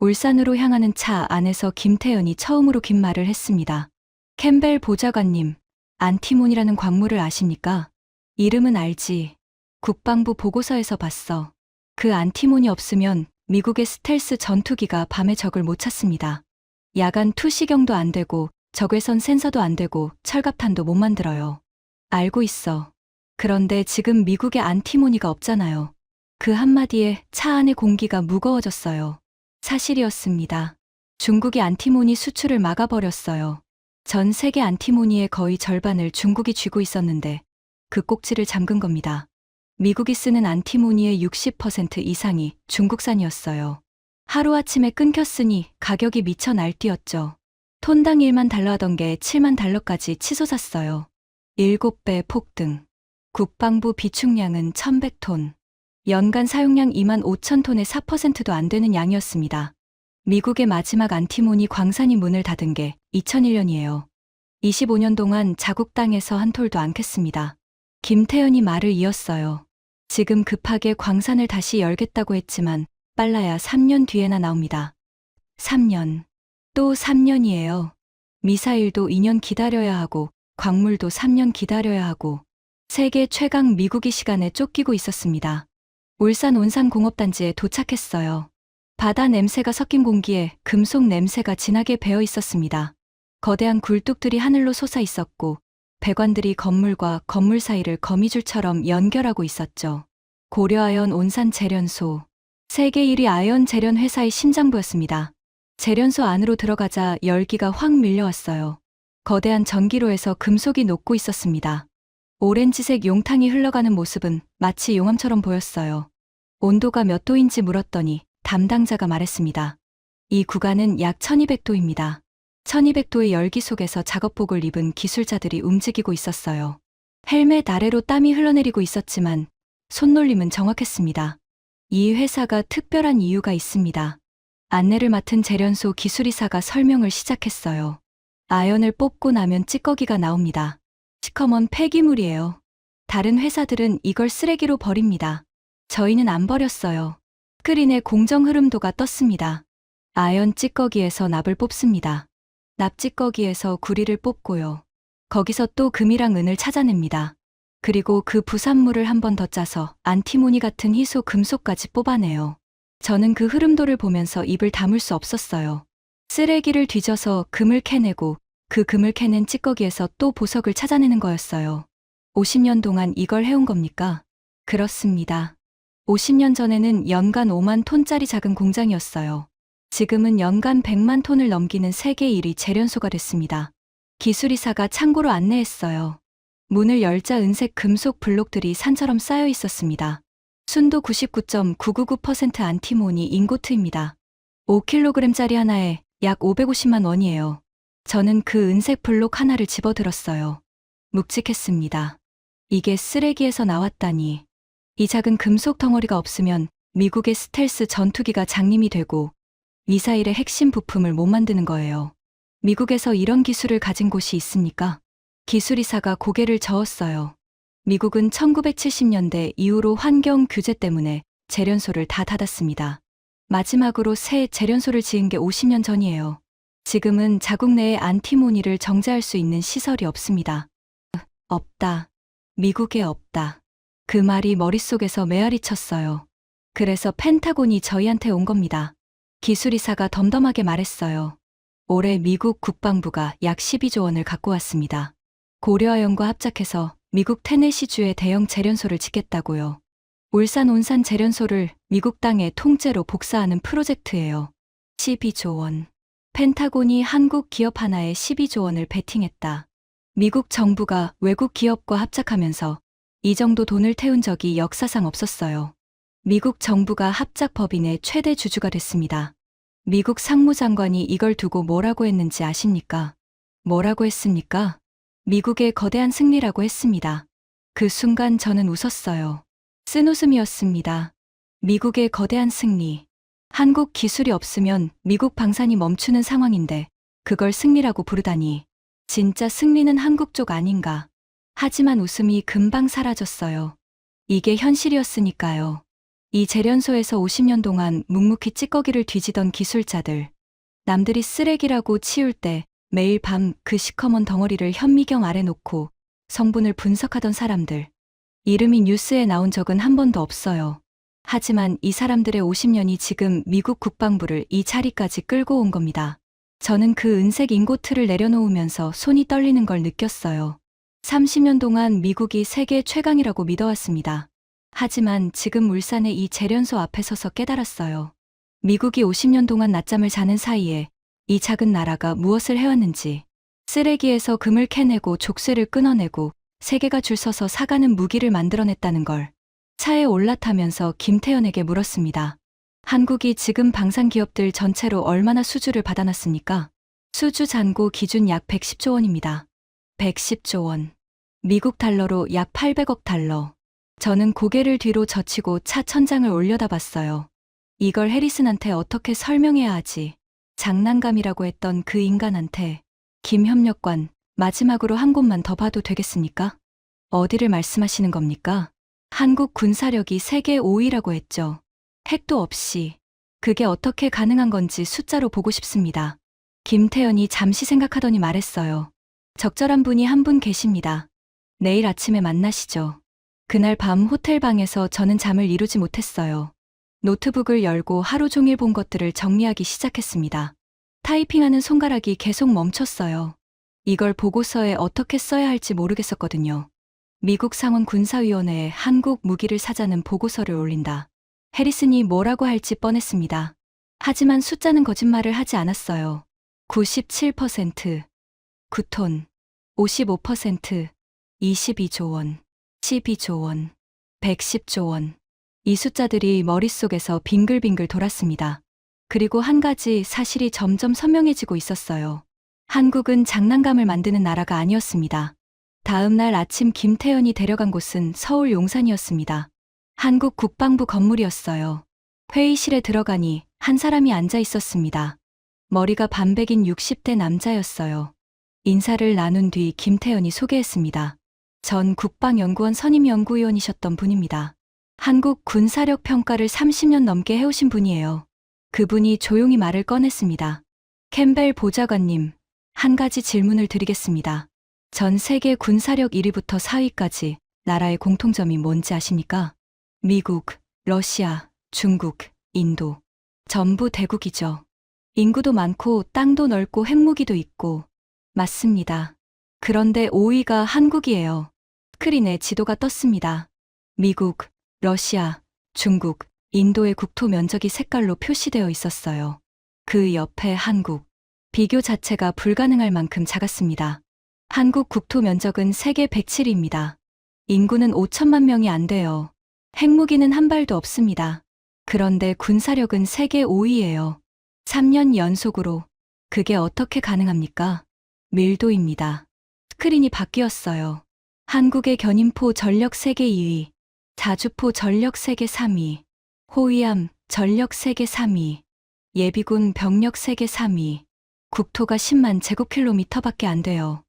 울산으로 향하는 차 안에서 김태현이 처음으로 긴 말을 했습니다. 캠벨 보좌관님, 안티몬이라는 광물을 아십니까? 이름은 알지. 국방부 보고서에서 봤어. 그 안티몬이 없으면 미국의 스텔스 전투기가 밤에 적을 못 찾습니다. 야간 투시경도 안 되고 적외선 센서도 안 되고 철갑탄도 못 만들어요. 알고 있어. 그런데 지금 미국의 안티모니가 없잖아요. 그 한마디에 차 안의 공기가 무거워졌어요. 사실이었습니다. 중국이 안티모니 수출을 막아버렸어요. 전 세계 안티모니의 거의 절반을 중국이 쥐고 있었는데 그 꼭지를 잠근 겁니다. 미국이 쓰는 안티모니의 60% 이상이 중국산이었어요. 하루아침에 끊겼으니 가격이 미쳐 날뛰었죠. 톤당 1만 달러 하던 게 7만 달러까지 치솟았어요. 7배 폭등. 국방부 비축량은 1100톤. 연간 사용량 2만 5천 톤의 4%도 안 되는 양이었습니다. 미국의 마지막 안티모니 광산이 문을 닫은 게 2001년이에요. 25년 동안 자국 땅에서 한 톨도 안 캤습니다. 김태현이 말을 이었어요. 지금 급하게 광산을 다시 열겠다고 했지만 빨라야 3년 뒤에나 나옵니다. 3년. 또 3년이에요. 미사일도 2년 기다려야 하고 광물도 3년 기다려야 하고 세계 최강 미국이 시간에 쫓기고 있었습니다. 울산 온산공업단지에 도착했어요. 바다 냄새가 섞인 공기에 금속 냄새가 진하게 배어 있었습니다. 거대한 굴뚝들이 하늘로 솟아 있었고 배관들이 건물과 건물 사이를 거미줄처럼 연결하고 있었죠. 고려아연 온산 재련소. 세계 1위 아연 재련 회사의 심장부였습니다. 재련소 안으로 들어가자 열기가 확 밀려왔어요. 거대한 전기로에서 금속이 녹고 있었습니다. 오렌지색 용탕이 흘러가는 모습은 마치 용암처럼 보였어요. 온도가 몇 도인지 물었더니 담당자가 말했습니다. 이 구간은 약 1200도입니다. 1200도의 열기 속에서 작업복을 입은 기술자들이 움직이고 있었어요. 헬멧 아래로 땀이 흘러내리고 있었지만 손놀림은 정확했습니다. 이 회사가 특별한 이유가 있습니다. 안내를 맡은 재련소 기술이사가 설명을 시작했어요. 아연을 뽑고 나면 찌꺼기가 나옵니다. 시커먼 폐기물이에요. 다른 회사들은 이걸 쓰레기로 버립니다. 저희는 안 버렸어요. 스크린에 공정 흐름도가 떴습니다. 아연 찌꺼기에서 납을 뽑습니다. 납 찌꺼기에서 구리를 뽑고요. 거기서 또 금이랑 은을 찾아냅니다. 그리고 그 부산물을 한 번 더 짜서 안티모니 같은 희소 금속까지 뽑아내요. 저는 그 흐름도를 보면서 입을 다물 수 없었어요. 쓰레기를 뒤져서 금을 캐내고 그 금을 캐낸 찌꺼기에서 또 보석을 찾아내는 거였어요. 50년 동안 이걸 해온 겁니까? 그렇습니다. 50년 전에는 연간 5만 톤짜리 작은 공장이었어요. 지금은 연간 100만 톤을 넘기는 세계 1위 재련소가 됐습니다. 기술이사가 창고로 안내했어요. 문을 열자 은색 금속 블록들이 산처럼 쌓여 있었습니다. 순도 99.999% 안티모니 잉고트입니다. 5kg짜리 하나에 약 550만 원이에요. 저는 그 은색 블록 하나를 집어들었어요. 묵직했습니다. 이게 쓰레기에서 나왔다니. 이 작은 금속 덩어리가 없으면 미국의 스텔스 전투기가 장님이 되고 미사일의 핵심 부품을 못 만드는 거예요. 미국에서 이런 기술을 가진 곳이 있습니까? 기술이사가 고개를 저었어요. 미국은 1970년대 이후로 환경 규제 때문에 재련소를 다 닫았습니다. 마지막으로 새 재련소를 지은 게 50년 전이에요. 지금은 자국 내에 안티모니를 정제할 수 있는 시설이 없습니다. 없다. 미국에 없다. 그 말이 머릿속에서 메아리 쳤어요. 그래서 펜타곤이 저희한테 온 겁니다. 기술이사가 덤덤하게 말했어요. 올해 미국 국방부가 약 12조 원을 갖고 왔습니다. 고려아연과 합작해서 미국 테네시주에 대형 재련소를 짓겠다고요. 울산 온산 재련소를 미국 땅에 통째로 복사하는 프로젝트예요. 12조 원. 펜타곤이 한국 기업 하나에 12조 원을 베팅했다. 미국 정부가 외국 기업과 합작하면서 이 정도 돈을 태운 적이 역사상 없었어요. 미국 정부가 합작 법인의 최대 주주가 됐습니다. 미국 상무장관이 이걸 두고 뭐라고 했는지 아십니까? 뭐라고 했습니까? 미국의 거대한 승리라고 했습니다. 그 순간 저는 웃었어요. 쓴 웃음이었습니다. 미국의 거대한 승리. 한국 기술이 없으면 미국 방산이 멈추는 상황인데 그걸 승리라고 부르다니. 진짜 승리는 한국 쪽 아닌가. 하지만 웃음이 금방 사라졌어요. 이게 현실이었으니까요. 이 재련소에서 50년 동안 묵묵히 찌꺼기를 뒤지던 기술자들. 남들이 쓰레기라고 치울 때 매일 밤 그 시커먼 덩어리를 현미경 아래 놓고 성분을 분석하던 사람들. 이름이 뉴스에 나온 적은 한 번도 없어요. 하지만 이 사람들의 50년이 지금 미국 국방부를 이 자리까지 끌고 온 겁니다. 저는 그 은색 잉고트를 내려놓으면서 손이 떨리는 걸 느꼈어요. 30년 동안 미국이 세계 최강이라고 믿어왔습니다. 하지만 지금 울산의 이 재련소 앞에 서서 깨달았어요. 미국이 50년 동안 낮잠을 자는 사이에 이 작은 나라가 무엇을 해왔는지. 쓰레기에서 금을 캐내고 족쇄를 끊어내고 세계가 줄 서서 사가는 무기를 만들어냈다는 걸. 차에 올라타면서 김태현에게 물었습니다. 한국이 지금 방산 기업들 전체로 얼마나 수주를 받아놨습니까? 수주 잔고 기준 약 110조 원입니다. 110조 원. 미국 달러로 약 800억 달러. 저는 고개를 뒤로 젖히고 차 천장을 올려다봤어요. 이걸 해리슨한테 어떻게 설명해야 하지? 장난감이라고 했던 그 인간한테. 김협력관, 마지막으로 한 곳만 더 봐도 되겠습니까? 어디를 말씀하시는 겁니까? 한국 군사력이 세계 5위라고 했죠. 핵도 없이. 그게 어떻게 가능한 건지 숫자로 보고 싶습니다. 김태현이 잠시 생각하더니 말했어요. 적절한 분이 한 분 계십니다. 내일 아침에 만나시죠. 그날 밤 호텔방에서 저는 잠을 이루지 못했어요. 노트북을 열고 하루 종일 본 것들을 정리하기 시작했습니다. 타이핑하는 손가락이 계속 멈췄어요. 이걸 보고서에 어떻게 써야 할지 모르겠었거든요. 미국 상원 군사위원회에 한국 무기를 사자는 보고서를 올린다. 해리슨이 뭐라고 할지 뻔했습니다. 하지만 숫자는 거짓말을 하지 않았어요. 97%, 9톤, 55%, 22조 원, 12조 원, 110조 원. 이 숫자들이 머릿속에서 빙글빙글 돌았습니다. 그리고 한 가지 사실이 점점 선명해지고 있었어요. 한국은 장난감을 만드는 나라가 아니었습니다. 다음 날 아침 김태현이 데려간 곳은 서울 용산이었습니다. 한국 국방부 건물이었어요. 회의실에 들어가니 한 사람이 앉아 있었습니다. 머리가 반백인 60대 남자였어요. 인사를 나눈 뒤 김태현이 소개했습니다. 전 국방연구원 선임연구위원이셨던 분입니다. 한국 군사력 평가를 30년 넘게 해오신 분이에요. 그분이 조용히 말을 꺼냈습니다. 캠벨 보좌관님, 한 가지 질문을 드리겠습니다. 전 세계 군사력 1위부터 4위까지 나라의 공통점이 뭔지 아십니까? 미국, 러시아, 중국, 인도. 전부 대국이죠. 인구도 많고 땅도 넓고 핵무기도 있고. 맞습니다. 그런데 5위가 한국이에요. 스크린에 지도가 떴습니다. 미국, 러시아, 중국, 인도의 국토 면적이 색깔로 표시되어 있었어요. 그 옆에 한국. 비교 자체가 불가능할 만큼 작았습니다. 한국 국토 면적은 세계 107위입니다. 인구는 5천만 명이 안 돼요. 핵무기는 한 발도 없습니다. 그런데 군사력은 세계 5위예요. 3년 연속으로. 그게 어떻게 가능합니까? 밀도입니다. 스크린이 바뀌었어요. 한국의 견인포 전력 세계 2위, 자주포 전력 세계 3위, 호위함 전력 세계 3위, 예비군 병력 세계 3위, 국토가 10만 제곱킬로미터밖에 안 돼요.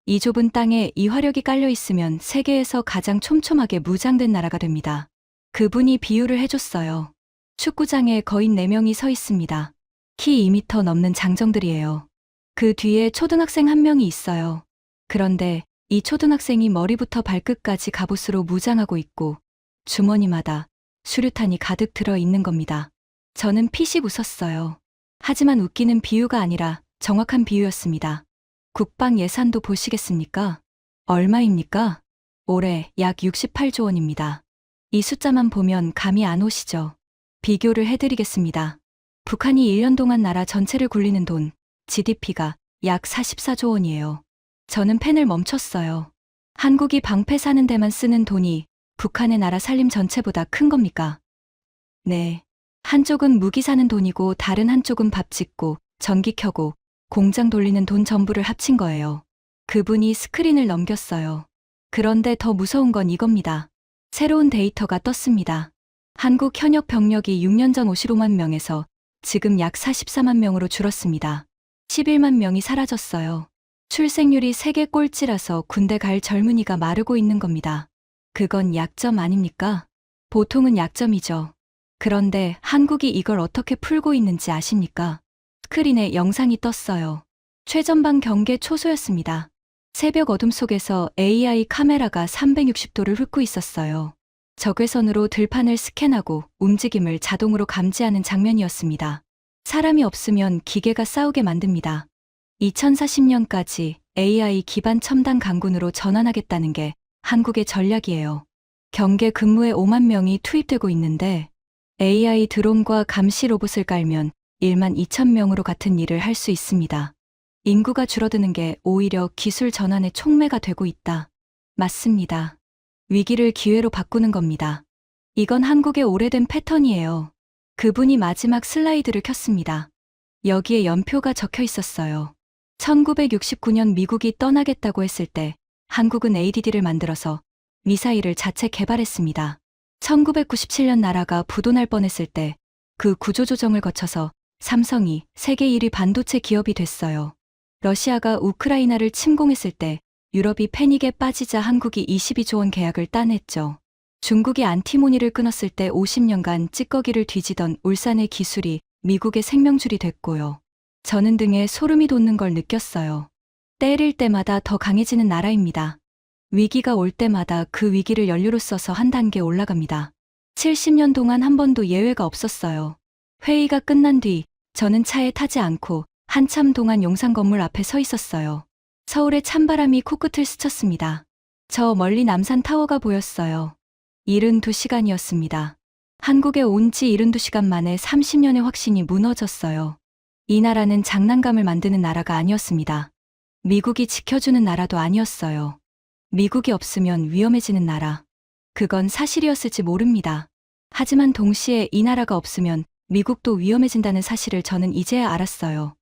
이 좁은 땅에 이 화력이 깔려 있으면 세계에서 가장 촘촘하게 무장된 나라가 됩니다. 그분이 비유를 해줬어요. 축구장에 거인 4명이 서 있습니다. 키 2m 넘는 장정들이에요. 그 뒤에 초등학생 1명이 있어요. 그런데 이 초등학생이 머리부터 발끝까지 갑옷으로 무장하고 있고 주머니마다 수류탄이 가득 들어 있는 겁니다. 저는 피식 웃었어요. 하지만 웃기는 비유가 아니라 정확한 비유였습니다. 국방 예산도 보시겠습니까? 얼마입니까? 올해 약 68조 원입니다. 이 숫자만 보면 감이 안 오시죠? 비교를 해드리겠습니다. 북한이 1년 동안 나라 전체를 굴리는 돈, GDP가 약 44조 원이에요. 저는 펜을 멈췄어요. 한국이 방패 사는 데만 쓰는 돈이 북한의 나라 살림 전체보다 큰 겁니까? 네. 한쪽은 무기 사는 돈이고 다른 한쪽은 밥 짓고 전기 켜고 공장 돌리는 돈 전부를 합친 거예요. 그분이 스크린을 넘겼어요. 그런데 더 무서운 건 이겁니다. 새로운 데이터가 떴습니다. 한국 현역 병력이 6년 전 55만 명에서 지금 약 44만 명으로 줄었습니다. 11만 명이 사라졌어요. 출생률이 세계 꼴찌라서 군대 갈 젊은이가 마르고 있는 겁니다. 그건 약점 아닙니까? 보통은 약점이죠. 그런데 한국이 이걸 어떻게 풀고 있는지 아십니까? 스크린에 영상이 떴어요. 최전방 경계 초소였습니다. 새벽 어둠 속에서 AI 카메라가 360도를 훑고 있었어요. 적외선으로 들판을 스캔하고 움직임을 자동으로 감지하는 장면이었습니다. 사람이 없으면 기계가 싸우게 만듭니다. 2040년까지 AI 기반 첨단 강군으로 전환하겠다는 게 한국의 전략이에요. 경계 근무에 5만 명이 투입되고 있는데 AI 드론과 감시 로봇을 깔면 1만 2천 명으로 같은 일을 할 수 있습니다. 인구가 줄어드는 게 오히려 기술 전환의 촉매가 되고 있다. 맞습니다. 위기를 기회로 바꾸는 겁니다. 이건 한국의 오래된 패턴이에요. 그분이 마지막 슬라이드를 켰습니다. 여기에 연표가 적혀 있었어요. 1969년 미국이 떠나겠다고 했을 때 한국은 ADD를 만들어서 미사일을 자체 개발했습니다. 1997년 나라가 부도날 뻔했을 때 그 구조조정을 거쳐서 삼성이 세계 1위 반도체 기업이 됐어요. 러시아가 우크라이나를 침공했을 때 유럽이 패닉에 빠지자 한국이 22조 원 계약을 따냈죠. 중국이 안티모니를 끊었을 때 50년간 찌꺼기를 뒤지던 울산의 기술이 미국의 생명줄이 됐고요. 저는 등에 소름이 돋는 걸 느꼈어요. 때릴 때마다 더 강해지는 나라입니다. 위기가 올 때마다 그 위기를 연료로 써서 한 단계 올라갑니다. 70년 동안 한 번도 예외가 없었어요. 회의가 끝난 뒤 저는 차에 타지 않고 한참 동안 용산 건물 앞에 서 있었어요. 서울의 찬바람이 코끝을 스쳤습니다. 저 멀리 남산 타워가 보였어요. 72시간이었습니다. 한국에 온 지 72시간 만에 30년의 확신이 무너졌어요. 이 나라는 장난감을 만드는 나라가 아니었습니다. 미국이 지켜주는 나라도 아니었어요. 미국이 없으면 위험해지는 나라. 그건 사실이었을지 모릅니다. 하지만 동시에 이 나라가 없으면 미국도 위험해진다는 사실을 저는 이제야 알았어요.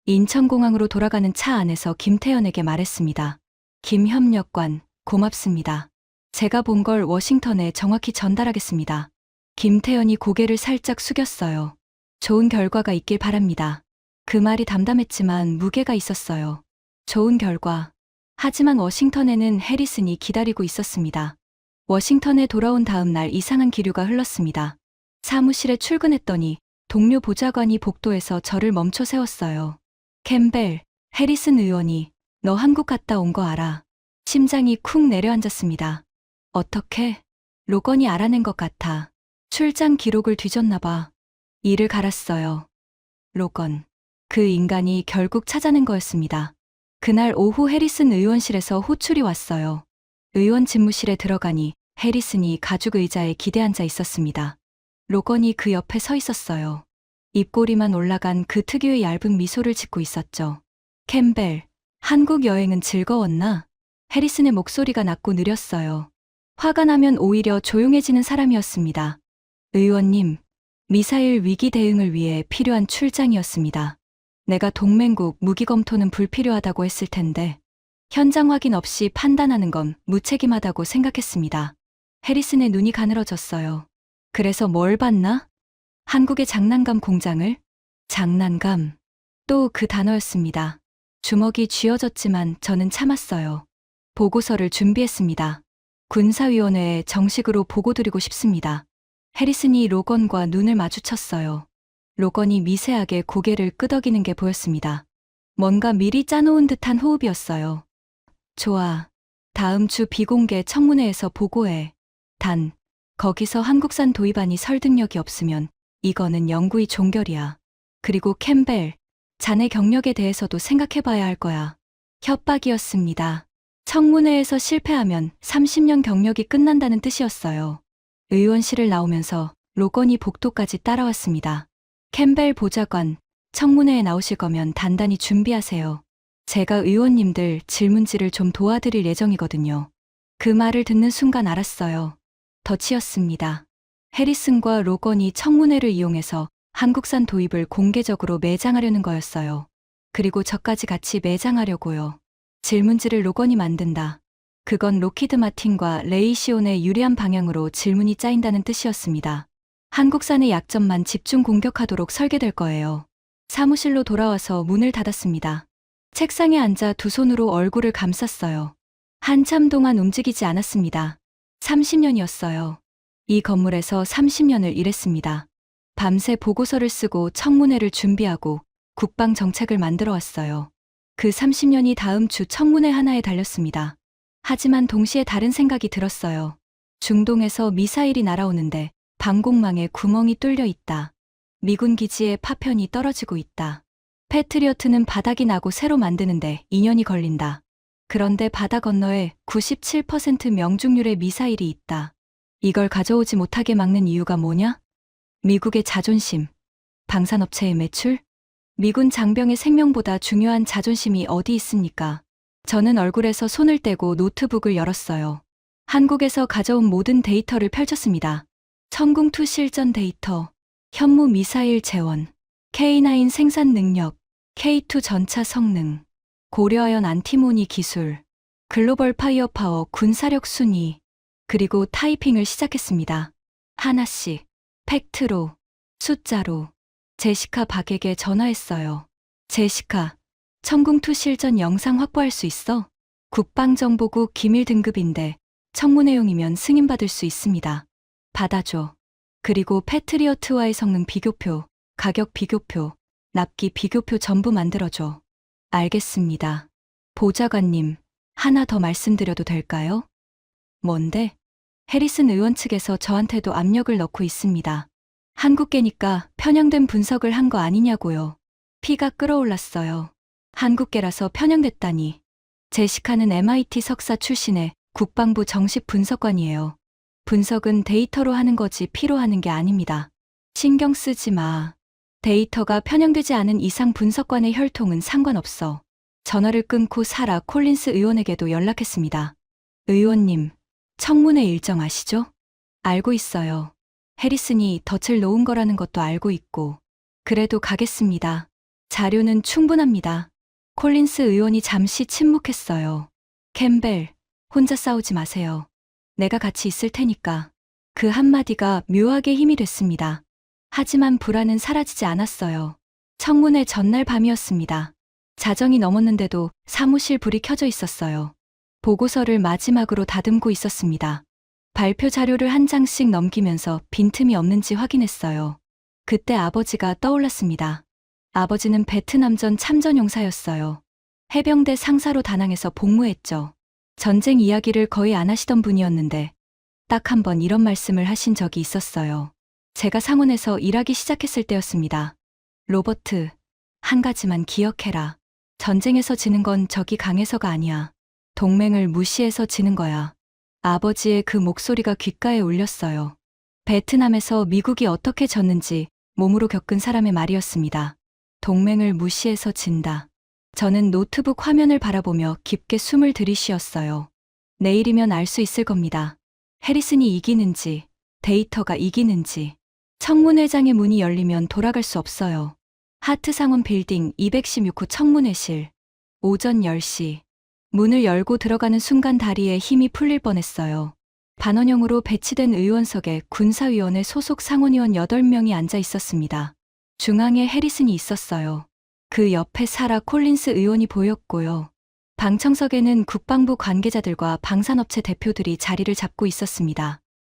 인천공항으로 돌아가는 차 안에서 김태현에게 말했습니다. 김협력관, 고맙습니다. 제가 본 걸 워싱턴에 정확히 전달하겠습니다. 김태현이 고개를 살짝 숙였어요. 좋은 결과가 있길 바랍니다. 그 말이 담담했지만 무게가 있었어요. 좋은 결과. 하지만 워싱턴에는 해리슨이 기다리고 있었습니다. 워싱턴에 돌아온 다음 날 이상한 기류가 흘렀습니다. 사무실에 출근했더니 동료 보좌관이 복도에서 저를 멈춰 세웠어요. 캠벨, 해리슨 의원이 너 한국 갔다 온 거 알아? 심장이 쿵 내려앉았습니다. 어떻게? 로건이 알아낸 것 같아. 출장 기록을 뒤졌나 봐. 이를 갈았어요. 로건. 그 인간이 결국 찾아낸 거였습니다. 그날 오후 해리슨 의원실에서 호출이 왔어요. 의원 집무실에 들어가니 해리슨이 가죽 의자에 기대앉아 있었습니다. 로건이 그 옆에 서 있었어요. 입꼬리만 올라간 그 특유의 얇은 미소를 짓고 있었죠. 캠벨, 한국 여행은 즐거웠나? 해리슨의 목소리가 낮고 느렸어요. 화가 나면 오히려 조용해지는 사람이었습니다. 의원님, 미사일 위기 대응을 위해 필요한 출장이었습니다. 내가 동맹국 무기 검토는 불필요하다고 했을 텐데 현장 확인 없이 판단하는 건 무책임하다고 생각했습니다. 해리슨의 눈이 가늘어졌어요. 그래서 뭘 봤나? 한국의 장난감 공장을? 장난감. 또 그 단어였습니다. 주먹이 쥐어졌지만 저는 참았어요. 보고서를 준비했습니다. 군사위원회에 정식으로 보고드리고 싶습니다. 해리슨이 로건과 눈을 마주쳤어요. 로건이 미세하게 고개를 끄덕이는 게 보였습니다. 뭔가 미리 짜놓은 듯한 호흡이었어요. 좋아. 다음 주 비공개 청문회에서 보고해. 단, 거기서 한국산 도입안이 설득력이 없으면 이거는 영구히 종결이야. 그리고 캠벨, 자네 경력에 대해서도 생각해봐야 할 거야. 협박이었습니다. 청문회에서 실패하면 30년 경력이 끝난다는 뜻이었어요. 의원실을 나오면서 로건이 복도까지 따라왔습니다. 캠벨 보좌관, 청문회에 나오실 거면 단단히 준비하세요. 제가 의원님들 질문지를 좀 도와드릴 예정이거든요. 그 말을 듣는 순간 알았어요. 덫이었습니다. 해리슨과 로건이 청문회를 이용해서 한국산 도입을 공개적으로 매장하려는 거였어요. 그리고 저까지 같이 매장하려고요. 질문지를 로건이 만든다. 그건 로키드 마틴과 레이시온에 유리한 방향으로 질문이 짜인다는 뜻이었습니다. 한국산의 약점만 집중 공격하도록 설계될 거예요. 사무실로 돌아와서 문을 닫았습니다. 책상에 앉아 두 손으로 얼굴을 감쌌어요. 한참 동안 움직이지 않았습니다. 30년이었어요. 이 건물에서 30년을 일했습니다. 밤새 보고서를 쓰고 청문회를 준비하고 국방 정책을 만들어 왔어요. 그 30년이 다음 주 청문회 하나에 달렸습니다. 하지만 동시에 다른 생각이 들었어요. 중동에서 미사일이 날아오는데 방공망에 구멍이 뚫려 있다. 미군 기지에 파편이 떨어지고 있다. 패트리어트는 바닥이 나고 새로 만드는데 2년이 걸린다. 그런데 바다 건너에 97% 명중률의 미사일이 있다. 이걸 가져오지 못하게 막는 이유가 뭐냐? 미국의 자존심, 방산업체의 매출? 미군 장병의 생명보다 중요한 자존심이 어디 있습니까? 저는 얼굴에서 손을 떼고 노트북을 열었어요. 한국에서 가져온 모든 데이터를 펼쳤습니다. 천궁2 실전 데이터, 현무 미사일 재원, K9 생산 능력, K2 전차 성능, 고려아연 안티모니 기술, 글로벌 파이어파워 군사력 순위, 그리고 타이핑을 시작했습니다. 하나씩, 팩트로, 숫자로. 제시카 박에게 전화했어요. 제시카, 천궁2 실전 영상 확보할 수 있어? 국방정보국 기밀 등급인데 청문회용이면 승인받을 수 있습니다. 받아줘. 그리고 패트리어트와의 성능 비교표, 가격 비교표, 납기 비교표 전부 만들어줘. 알겠습니다. 보좌관님, 하나 더 말씀드려도 될까요? 뭔데? 해리슨 의원 측에서 저한테도 압력을 넣고 있습니다. 한국계니까 편향된 분석을 한 거 아니냐고요. 피가 끓어올랐어요. 한국계라서 편향됐다니. 제시카는 MIT 석사 출신의 국방부 정식 분석관이에요. 분석은 데이터로 하는 거지 피로 하는 게 아닙니다. 신경 쓰지 마. 데이터가 편향되지 않은 이상 분석관의 혈통은 상관없어. 전화를 끊고 사라 콜린스 의원에게도 연락했습니다. 의원님, 청문회 일정 아시죠? 알고 있어요. 해리슨이 덫을 놓은 거라는 것도 알고 있고. 그래도 가겠습니다. 자료는 충분합니다. 콜린스 의원이 잠시 침묵했어요. 캠벨, 혼자 싸우지 마세요. 내가 같이 있을 테니까. 그 한마디가 묘하게 힘이 됐습니다. 하지만 불안은 사라지지 않았어요. 청문회 전날 밤이었습니다. 자정이 넘었는데도 사무실 불이 켜져 있었어요. 보고서를 마지막으로 다듬고 있었습니다. 발표 자료를 한 장씩 넘기면서 빈틈이 없는지 확인했어요. 그때 아버지가 떠올랐습니다. 아버지는 베트남전 참전용사였어요. 해병대 상사로 다낭에서 복무했죠. 전쟁 이야기를 거의 안 하시던 분이었는데 딱 한 번 이런 말씀을 하신 적이 있었어요. 제가 상원에서 일하기 시작했을 때였습니다. 로버트, 한 가지만 기억해라. 전쟁에서 지는 건 적이 강해서가 아니야. 동맹을 무시해서 지는 거야. 아버지의 그 목소리가 귓가에 울렸어요. 베트남에서 미국이 어떻게 졌는지 몸으로 겪은 사람의 말이었습니다. 동맹을 무시해서 진다. 저는 노트북 화면을 바라보며 깊게 숨을 들이쉬었어요. 내일이면 알 수 있을 겁니다. 해리슨이 이기는지, 데이터가 이기는지. 청문회장의 문이 열리면 돌아갈 수 없어요. 하트상원 빌딩 216호 청문회실. 오전 10시. 문을 열고 들어가는 순간 다리에 힘이 풀릴 뻔했어요. 반원형으로 배치된 의원석에 군사위원회 소속 상원의원 8명이 앉아 있었습니다. 중앙에 해리슨이 있었어요. 그 옆에 사라 콜린스 의원이 보였고요. 방청석에는 국방부 관계자들과 방산업체 대표들이 자리를 잡고 있었습니다.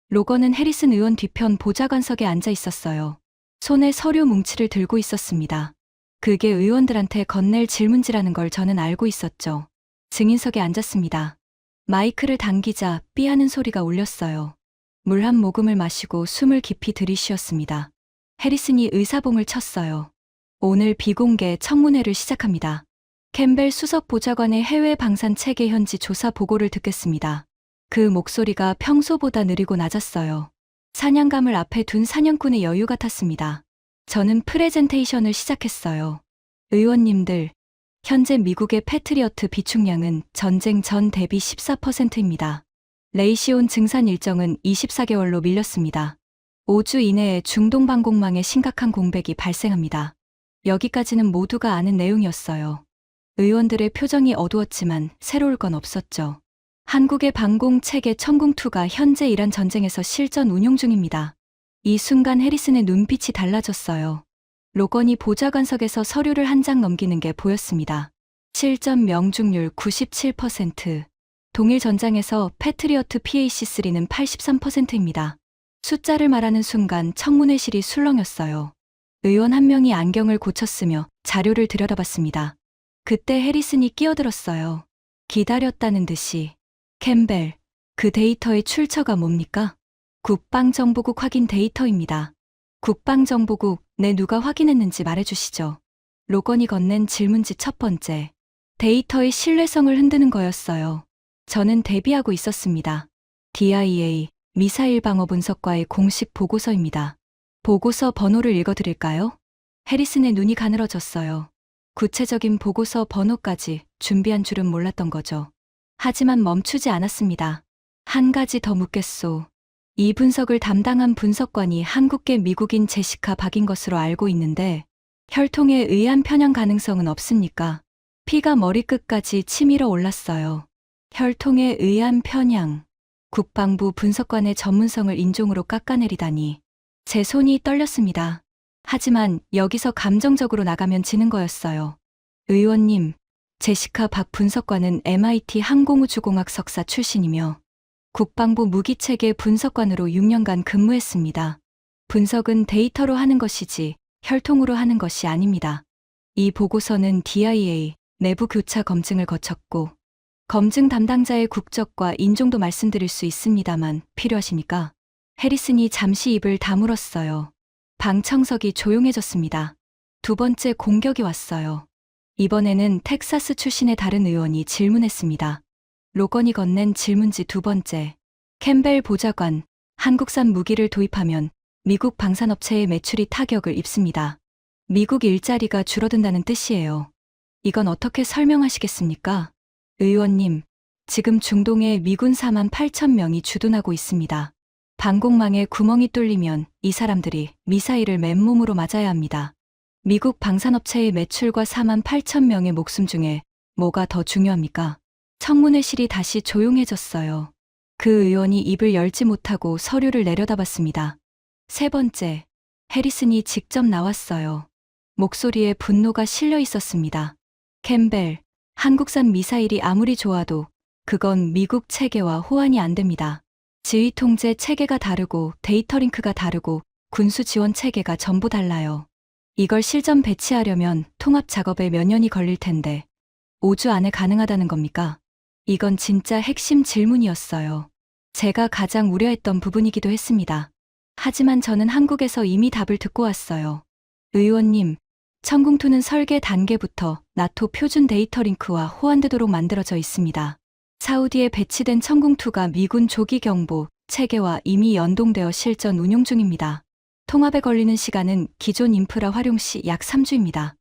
로건은 해리슨 의원 뒤편 보좌관석에 앉아 있었어요. 손에 서류 뭉치를 들고 있었습니다. 그게 의원들한테 건넬 질문지라는 걸 저는 알고 있었죠. 증인석에 앉았습니다. 마이크를 당기자 삐 하는 소리가 울렸어요. 물 한 모금을 마시고 숨을 깊이 들이쉬었습니다. 해리슨이 의사봉을 쳤어요. 오늘 비공개 청문회를 시작합니다. 캠벨 수석 보좌관의 해외 방산 체계 현지 조사 보고를 듣겠습니다. 그 목소리가 평소보다 느리고 낮았어요. 사냥감을 앞에 둔 사냥꾼의 여유 같았습니다. 저는 프레젠테이션을 시작했어요. 의원님들, 현재 미국의 패트리어트 비축량은 전쟁 전 대비 14%입니다. 레이시온 증산 일정은 24개월로 밀렸습니다. 5주 이내에 중동 방공망에 심각한 공백이 발생합니다. 여기까지는 모두가 아는 내용이었어요. 의원들의 표정이 어두웠지만 새로울 건 없었죠. 한국의 방공체계 천궁2가 현재 이란 전쟁에서 실전 운용 중입니다. 이 순간 해리슨의 눈빛이 달라졌어요. 로건이 보좌관석에서 서류를 한 장 넘기는 게 보였습니다. 실전 명중률 97%. 동일 전장에서 패트리어트 PAC-3는 83%입니다. 숫자를 말하는 순간 청문회실이 술렁였어요. 의원 한 명이 안경을 고쳤으며 자료를 들여다봤습니다. 그때 해리슨이 끼어들었어요. 기다렸다는 듯이. 캠벨, 그 데이터의 출처가 뭡니까? 국방정보국 확인 데이터입니다. 국방정보국, 내 누가 확인했는지 말해주시죠. 로건이 건넨 질문지 첫 번째. 데이터의 신뢰성을 흔드는 거였어요. 저는 대비하고 있었습니다. DIA, 미사일 방어 분석과의 공식 보고서입니다. 보고서 번호를 읽어드릴까요? 해리슨의 눈이 가늘어졌어요. 구체적인 보고서 번호까지 준비한 줄은 몰랐던 거죠. 하지만 멈추지 않았습니다. 한 가지 더 묻겠소. 이 분석을 담당한 분석관이 한국계 미국인 제시카 박인 것으로 알고 있는데 혈통에 의한 편향 가능성은 없습니까? 피가 머리끝까지 치밀어 올랐어요. 혈통에 의한 편향. 국방부 분석관의 전문성을 인종으로 깎아내리다니. 제 손이 떨렸습니다. 하지만 여기서 감정적으로 나가면 지는 거였어요. 의원님, 제시카 박 분석관은 MIT 항공우주공학 석사 출신이며 국방부 무기체계 분석관으로 6년간 근무했습니다. 분석은 데이터로 하는 것이지 혈통으로 하는 것이 아닙니다. 이 보고서는 DIA 내부 교차 검증을 거쳤고 검증 담당자의 국적과 인종도 말씀드릴 수 있습니다만 필요하십니까? 해리슨이 잠시 입을 다물었어요. 방청석이 조용해졌습니다. 두 번째 공격이 왔어요. 이번에는 텍사스 출신의 다른 의원이 질문했습니다. 로건이 건넨 질문지 두 번째. 캠벨 보좌관, 한국산 무기를 도입하면 미국 방산업체의 매출이 타격을 입습니다. 미국 일자리가 줄어든다는 뜻이에요. 이건 어떻게 설명하시겠습니까? 의원님, 지금 중동에 미군 4만 8천 명이 주둔하고 있습니다. 방공망에 구멍이 뚫리면 이 사람들이 미사일을 맨몸으로 맞아야 합니다. 미국 방산업체의 매출과 4만 8천 명의 목숨 중에 뭐가 더 중요합니까? 청문회실이 다시 조용해졌어요. 그 의원이 입을 열지 못하고 서류를 내려다봤습니다. 세 번째, 해리슨이 직접 나왔어요. 목소리에 분노가 실려 있었습니다. 캠벨, 한국산 미사일이 아무리 좋아도 그건 미국 체계와 호환이 안 됩니다. 지휘 통제 체계가 다르고 데이터 링크가 다르고 군수 지원 체계가 전부 달라요. 이걸 실전 배치하려면 통합 작업에 몇 년이 걸릴 텐데 5주 안에 가능하다는 겁니까? 이건 진짜 핵심 질문이었어요. 제가 가장 우려했던 부분이기도 했습니다. 하지만 저는 한국에서 이미 답을 듣고 왔어요. 의원님, 천궁2는 설계 단계부터 나토 표준 데이터 링크와 호환되도록 만들어져 있습니다. 사우디에 배치된 천궁2가 미군 조기 경보 체계와 이미 연동되어 실전 운용 중입니다. 통합에 걸리는 시간은 기존 인프라 활용 시 약 3주입니다.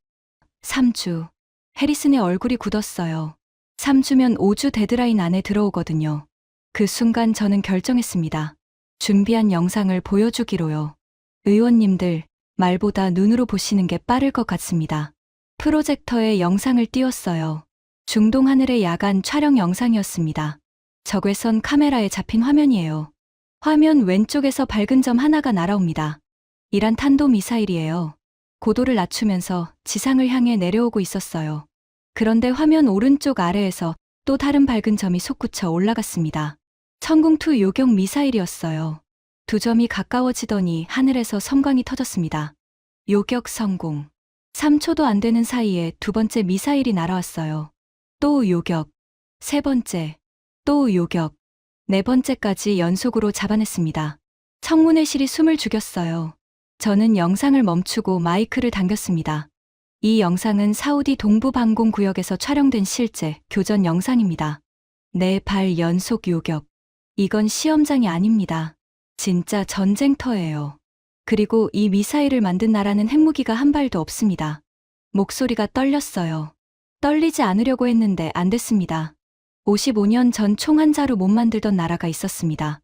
3주. 해리슨의 얼굴이 굳었어요. 3주면 5주 데드라인 안에 들어오거든요. 그 순간 저는 결정했습니다. 준비한 영상을 보여주기로요. 의원님들, 말보다 눈으로 보시는 게 빠를 것 같습니다. 프로젝터에 영상을 띄웠어요. 중동 하늘의 야간 촬영 영상이었습니다. 적외선 카메라에 잡힌 화면이에요. 화면 왼쪽에서 밝은 점 하나가 날아옵니다. 이란 탄도미사일이에요. 고도를 낮추면서 지상을 향해 내려오고 있었어요. 그런데 화면 오른쪽 아래에서 또 다른 밝은 점이 솟구쳐 올라갔습니다. 천궁2 요격 미사일이었어요. 두 점이 가까워지더니 하늘에서 섬광이 터졌습니다. 요격 성공. 3초도 안 되는 사이에 두 번째 미사일이 날아왔어요. 또 요격. 세 번째. 또 요격. 네 번째까지 연속으로 잡아냈습니다. 청문회실이 숨을 죽였어요. 저는 영상을 멈추고 마이크를 당겼습니다. 이 영상은 사우디 동부방공구역에서 촬영된 실제 교전 영상입니다. 4발 연속 요격. 이건 시험장이 아닙니다. 진짜 전쟁터예요. 그리고 이 미사일을 만든 나라는 핵무기가 한 발도 없습니다. 목소리가 떨렸어요. 떨리지 않으려고 했는데 안 됐습니다. 55년 전 총 한 자루 못 만들던 나라가 있었습니다.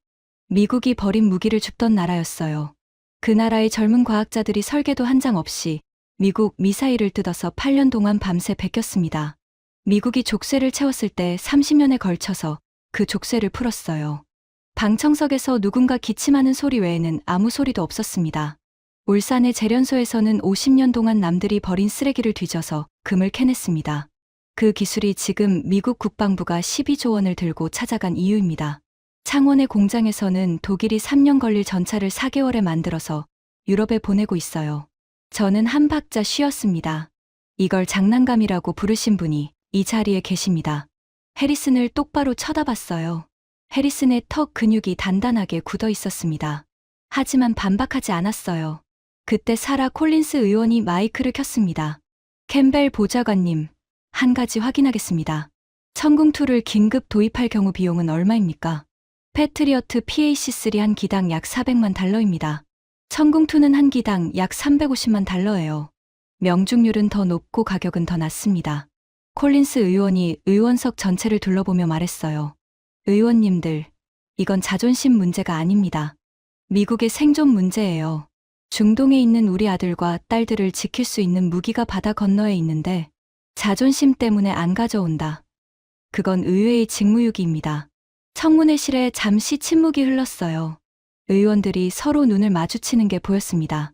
미국이 버린 무기를 줍던 나라였어요. 그 나라의 젊은 과학자들이 설계도 한 장 없이 미국 미사일을 뜯어서 8년 동안 밤새 베꼈습니다. 미국이 족쇄를 채웠을 때 30년에 걸쳐서 그 족쇄를 풀었어요. 방청석에서 누군가 기침하는 소리 외에는 아무 소리도 없었습니다. 울산의 재련소에서는 50년 동안 남들이 버린 쓰레기를 뒤져서 금을 캐냈습니다. 그 기술이 지금 미국 국방부가 12조 원을 들고 찾아간 이유입니다. 창원의 공장에서는 독일이 3년 걸릴 전차를 4개월에 만들어서 유럽에 보내고 있어요. 저는 한 박자 쉬었습니다. 이걸 장난감이라고 부르신 분이 이 자리에 계십니다. 해리슨을 똑바로 쳐다봤어요. 해리슨의 턱 근육이 단단하게 굳어 있었습니다. 하지만 반박하지 않았어요. 그때 사라 콜린스 의원이 마이크를 켰습니다. 캠벨 보좌관님, 한 가지 확인하겠습니다. 천궁2를 긴급 도입할 경우 비용은 얼마입니까? 패트리어트 PAC3 한 기당 약 400만 달러입니다. 천궁2는 한 기당 약 350만 달러예요. 명중률은 더 높고 가격은 더 낮습니다. 콜린스 의원이 의원석 전체를 둘러보며 말했어요. 의원님들, 이건 자존심 문제가 아닙니다. 미국의 생존 문제예요. 중동에 있는 우리 아들과 딸들을 지킬 수 있는 무기가 바다 건너에 있는데 자존심 때문에 안 가져온다. 그건 의회의 직무유기입니다. 청문회실에 잠시 침묵이 흘렀어요. 의원들이 서로 눈을 마주치는 게 보였습니다.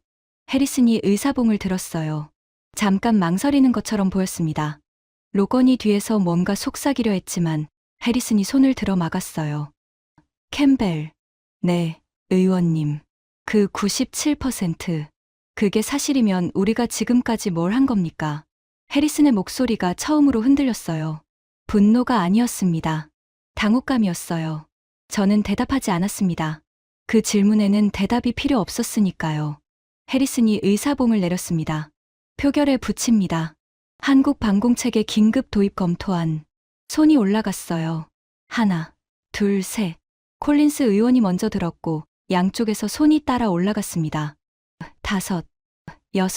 해리슨이 의사봉을 들었어요. 잠깐 망설이는 것처럼 보였습니다. 로건이 뒤에서 뭔가 속삭이려 했지만 해리슨이 손을 들어 막았어요. 캠벨. 네, 의원님. 그 97%. 그게 사실이면 우리가 지금까지 뭘 한 겁니까? 해리슨의 목소리가 처음으로 흔들렸어요. 분노가 아니었습니다. 당혹감이었어요. 저는 대답하지 않았습니다. 그 질문에는 대답이 필요 없었으니까요. 해리슨이 의사봉을 내렸습니다. 표결에 붙입니다. 한국 방공체계 긴급 도입 검토안. 손이 올라갔어요. 하나, 둘, 셋. 콜린스 의원이 먼저 들었고 양쪽에서 손이 따라 올라갔습니다. 5, 6,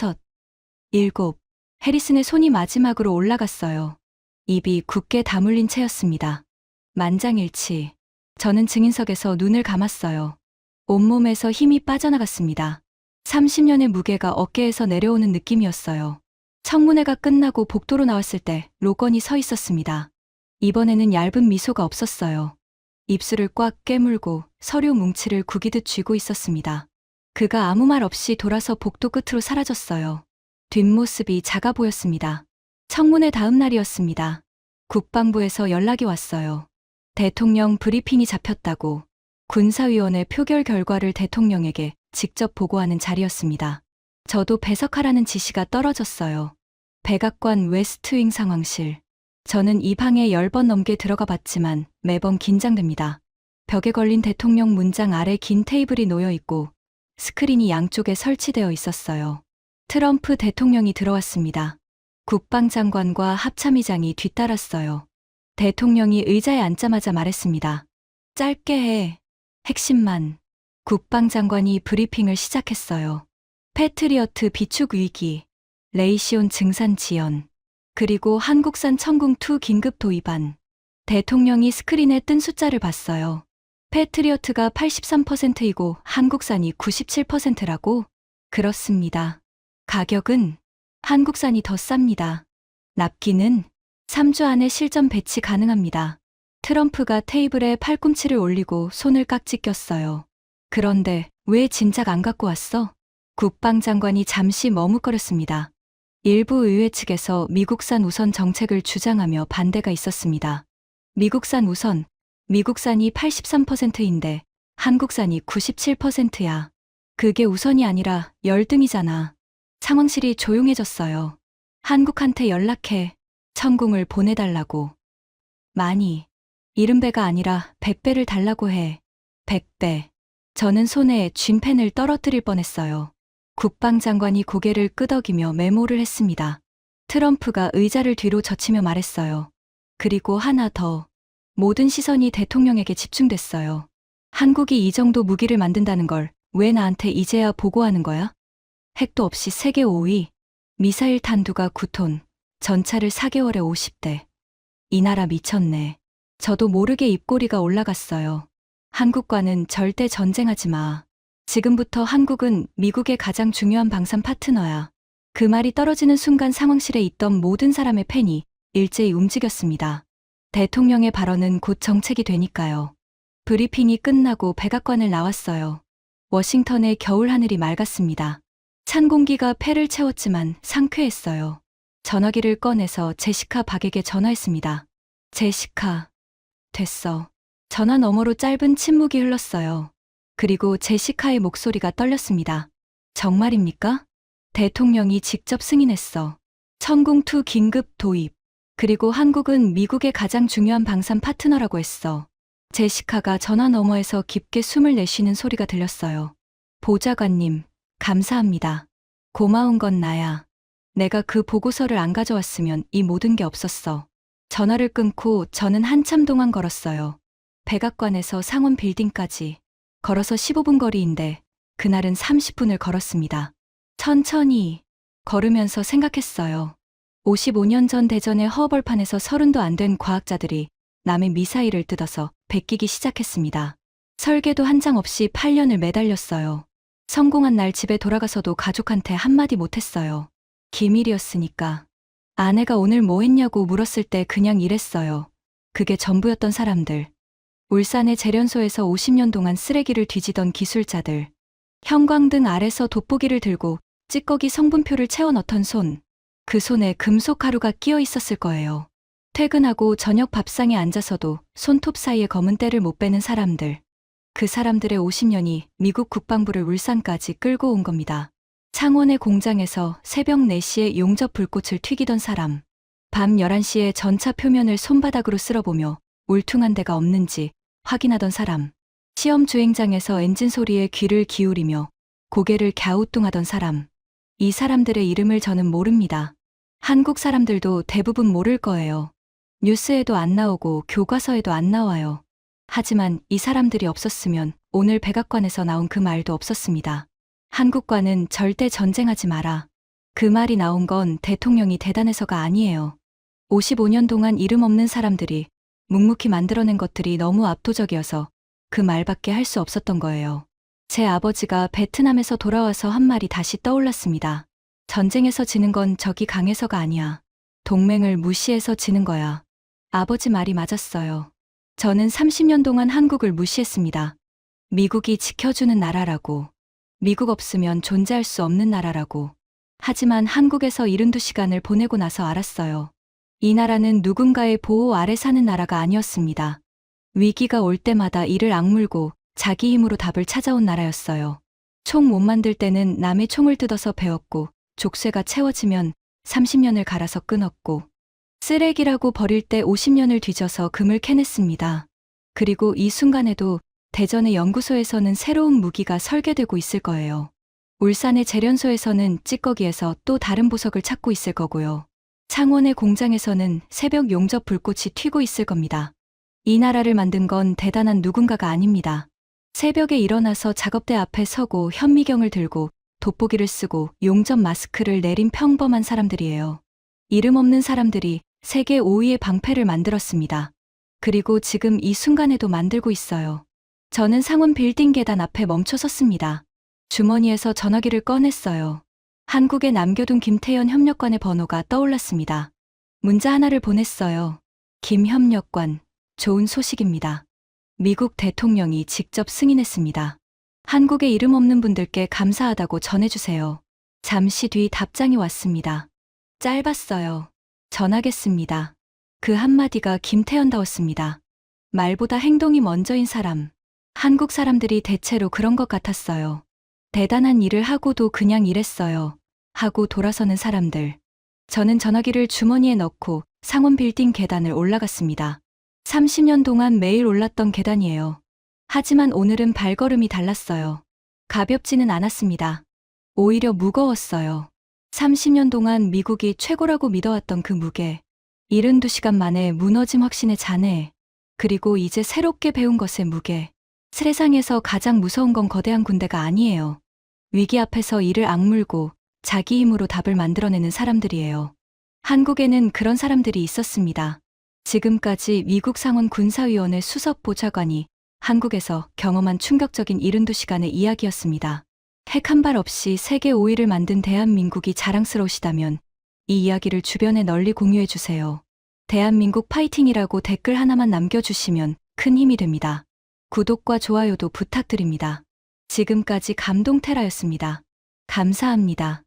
7. 해리슨의 손이 마지막으로 올라갔어요. 입이 굳게 다물린 채였습니다. 만장일치. 저는 증인석에서 눈을 감았어요. 온몸에서 힘이 빠져나갔습니다. 30년의 무게가 어깨에서 내려오는 느낌이었어요. 청문회가 끝나고 복도로 나왔을 때 로건이 서 있었습니다. 이번에는 얇은 미소가 없었어요. 입술을 꽉 깨물고 서류 뭉치를 구기듯 쥐고 있었습니다. 그가 아무 말 없이 돌아서 복도 끝으로 사라졌어요. 뒷모습이 작아 보였습니다. 청문회 다음 날이었습니다. 국방부에서 연락이 왔어요. 대통령 브리핑이 잡혔다고. 군사위원회 표결 결과를 대통령에게 직접 보고하는 자리였습니다. 저도 배석하라는 지시가 떨어졌어요. 백악관 웨스트윙 상황실. 저는 이 방에 10번 넘게 들어가 봤지만 매번 긴장됩니다. 벽에 걸린 대통령 문장 아래 긴 테이블이 놓여 있고 스크린이 양쪽에 설치되어 있었어요. 트럼프 대통령이 들어왔습니다. 국방장관과 합참의장이 뒤따랐어요. 대통령이 의자에 앉자마자 말했습니다. 짧게 해. 핵심만. 국방장관이 브리핑을 시작했어요. 패트리어트 비축 위기, 레이시온 증산 지연, 그리고 한국산 천궁2 긴급 도입안. 대통령이 스크린에 뜬 숫자를 봤어요. 패트리어트가 83%이고 한국산이 97%라고? 그렇습니다. 가격은 한국산이 더 쌉니다. 납기는 3주 안에 실전 배치 가능합니다. 트럼프가 테이블에 팔꿈치를 올리고 손을 깍지 꼈어요. 그런데 왜 진작 안 갖고 왔어? 국방장관이 잠시 머뭇거렸습니다. 일부 의회 측에서 미국산 우선 정책을 주장하며 반대가 있었습니다. 미국산 우선, 미국산이 83%인데 한국산이 97%야. 그게 우선이 아니라 열등이잖아. 상황실이 조용해졌어요. 한국한테 연락해. 천궁을 보내달라고. 많이. 70배가 아니라 100배를 달라고 해. 100배. 저는 손에 쥔펜을 떨어뜨릴 뻔했어요. 국방장관이 고개를 끄덕이며 메모를 했습니다. 트럼프가 의자를 뒤로 젖히며 말했어요. 그리고 하나 더. 모든 시선이 대통령에게 집중됐어요. 한국이 이 정도 무기를 만든다는 걸 왜 나한테 이제야 보고하는 거야? 핵도 없이 세계 5위. 미사일 탄두가 9톤. 전차를 4개월에 50대. 이 나라 미쳤네. 저도 모르게 입꼬리가 올라갔어요. 한국과는 절대 전쟁하지 마. 지금부터 한국은 미국의 가장 중요한 방산 파트너야. 그 말이 떨어지는 순간 상황실에 있던 모든 사람의 펜이 일제히 움직였습니다. 대통령의 발언은 곧 정책이 되니까요. 브리핑이 끝나고 백악관을 나왔어요. 워싱턴의 겨울 하늘이 맑았습니다. 찬 공기가 폐를 채웠지만 상쾌했어요. 전화기를 꺼내서 제시카 박에게 전화했습니다. 제시카. 됐어. 전화 너머로 짧은 침묵이 흘렀어요. 그리고 제시카의 목소리가 떨렸습니다. 정말입니까? 대통령이 직접 승인했어. 천궁2 긴급 도입. 그리고 한국은 미국의 가장 중요한 방산 파트너라고 했어. 제시카가 전화 너머에서 깊게 숨을 내쉬는 소리가 들렸어요. 보좌관님, 감사합니다. 고마운 건 나야. 내가 그 보고서를 안 가져왔으면 이 모든 게 없었어. 전화를 끊고 저는 한참 동안 걸었어요. 백악관에서 상원 빌딩까지. 걸어서 15분 거리인데 그날은 30분을 걸었습니다. 천천히 걸으면서 생각했어요. 55년 전 대전의 허벌판에서 30도 안 된 과학자들이 남의 미사일을 뜯어서 베끼기 시작했습니다. 설계도 한 장 없이 8년을 매달렸어요. 성공한 날 집에 돌아가서도 가족한테 한마디 못했어요. 기밀이었으니까. 아내가 오늘 뭐 했냐고 물었을 때 그냥 이랬어요. 그게 전부였던 사람들. 울산의 재련소에서 50년 동안 쓰레기를 뒤지던 기술자들. 형광등 아래서 돋보기를 들고 찌꺼기 성분표를 채워 넣던 손. 그 손에 금속 가루가 끼어 있었을 거예요. 퇴근하고 저녁 밥상에 앉아서도 손톱 사이에 검은 때를 못 빼는 사람들. 그 사람들의 50년이 미국 국방부를 울산까지 끌고 온 겁니다. 창원의 공장에서 새벽 4시에 용접 불꽃을 튀기던 사람. 밤 11시에 전차 표면을 손바닥으로 쓸어보며 울퉁한 데가 없는지 확인하던 사람. 시험 주행장에서 엔진 소리에 귀를 기울이며 고개를 갸우뚱하던 사람. 이 사람들의 이름을 저는 모릅니다. 한국 사람들도 대부분 모를 거예요. 뉴스에도 안 나오고 교과서에도 안 나와요. 하지만 이 사람들이 없었으면 오늘 백악관에서 나온 그 말도 없었습니다. 한국과는 절대 전쟁하지 마라. 그 말이 나온 건 대통령이 대단해서가 아니에요. 55년 동안 이름 없는 사람들이 묵묵히 만들어낸 것들이 너무 압도적이어서 그 말밖에 할 수 없었던 거예요. 제 아버지가 베트남에서 돌아와서 한 말이 다시 떠올랐습니다. 전쟁에서 지는 건 적이 강해서가 아니야. 동맹을 무시해서 지는 거야. 아버지 말이 맞았어요. 저는 30년 동안 한국을 무시했습니다. 미국이 지켜주는 나라라고. 미국 없으면 존재할 수 없는 나라라고. 하지만 한국에서 72시간을 보내고 나서 알았어요. 이 나라는 누군가의 보호 아래 사는 나라가 아니었습니다. 위기가 올 때마다 이를 악물고 자기 힘으로 답을 찾아온 나라였어요. 총 못 만들 때는 남의 총을 뜯어서 베었고, 족쇄가 채워지면 30년을 갈아서 끊었고, 쓰레기라고 버릴 때 50년을 뒤져서 금을 캐냈습니다. 그리고 이 순간에도 대전의 연구소에서는 새로운 무기가 설계되고 있을 거예요. 울산의 재련소에서는 찌꺼기에서 또 다른 보석을 찾고 있을 거고요. 창원의 공장에서는 새벽 용접 불꽃이 튀고 있을 겁니다. 이 나라를 만든 건 대단한 누군가가 아닙니다. 새벽에 일어나서 작업대 앞에 서고 현미경을 들고 돋보기를 쓰고 용접 마스크를 내린 평범한 사람들이에요. 이름 없는 사람들이 세계 5위의 방패를 만들었습니다. 그리고 지금 이 순간에도 만들고 있어요. 저는 상원 빌딩 계단 앞에 멈춰 섰습니다. 주머니에서 전화기를 꺼냈어요. 한국에 남겨둔 김태현 협력관의 번호가 떠올랐습니다. 문자 하나를 보냈어요. 김 협력관, 좋은 소식입니다. 미국 대통령이 직접 승인했습니다. 한국에 이름 없는 분들께 감사하다고 전해주세요. 잠시 뒤 답장이 왔습니다. 짧았어요. 전하겠습니다. 그 한마디가 김태현다웠습니다. 말보다 행동이 먼저인 사람. 한국 사람들이 대체로 그런 것 같았어요. 대단한 일을 하고도 그냥 일했어요. 하고 돌아서는 사람들. 저는 전화기를 주머니에 넣고 상원 빌딩 계단을 올라갔습니다. 30년 동안 매일 올랐던 계단이에요. 하지만 오늘은 발걸음이 달랐어요. 가볍지는 않았습니다. 오히려 무거웠어요. 30년 동안 미국이 최고라고 믿어왔던 그 무게. 72시간 만에 무너짐 확신의 잔해. 그리고 이제 새롭게 배운 것의 무게. 세상에서 가장 무서운 건 거대한 군대가 아니에요. 위기 앞에서 이를 악물고 자기 힘으로 답을 만들어내는 사람들이에요. 한국에는 그런 사람들이 있었습니다. 지금까지 미국 상원 군사위원회 수석 보좌관이 한국에서 경험한 충격적인 72시간의 이야기였습니다. 핵 한 발 없이 세계 5위를 만든 대한민국이 자랑스러우시다면 이 이야기를 주변에 널리 공유해 주세요. 대한민국 파이팅이라고 댓글 하나만 남겨주시면 큰 힘이 됩니다. 구독과 좋아요도 부탁드립니다. 지금까지 감동테라였습니다. 감사합니다.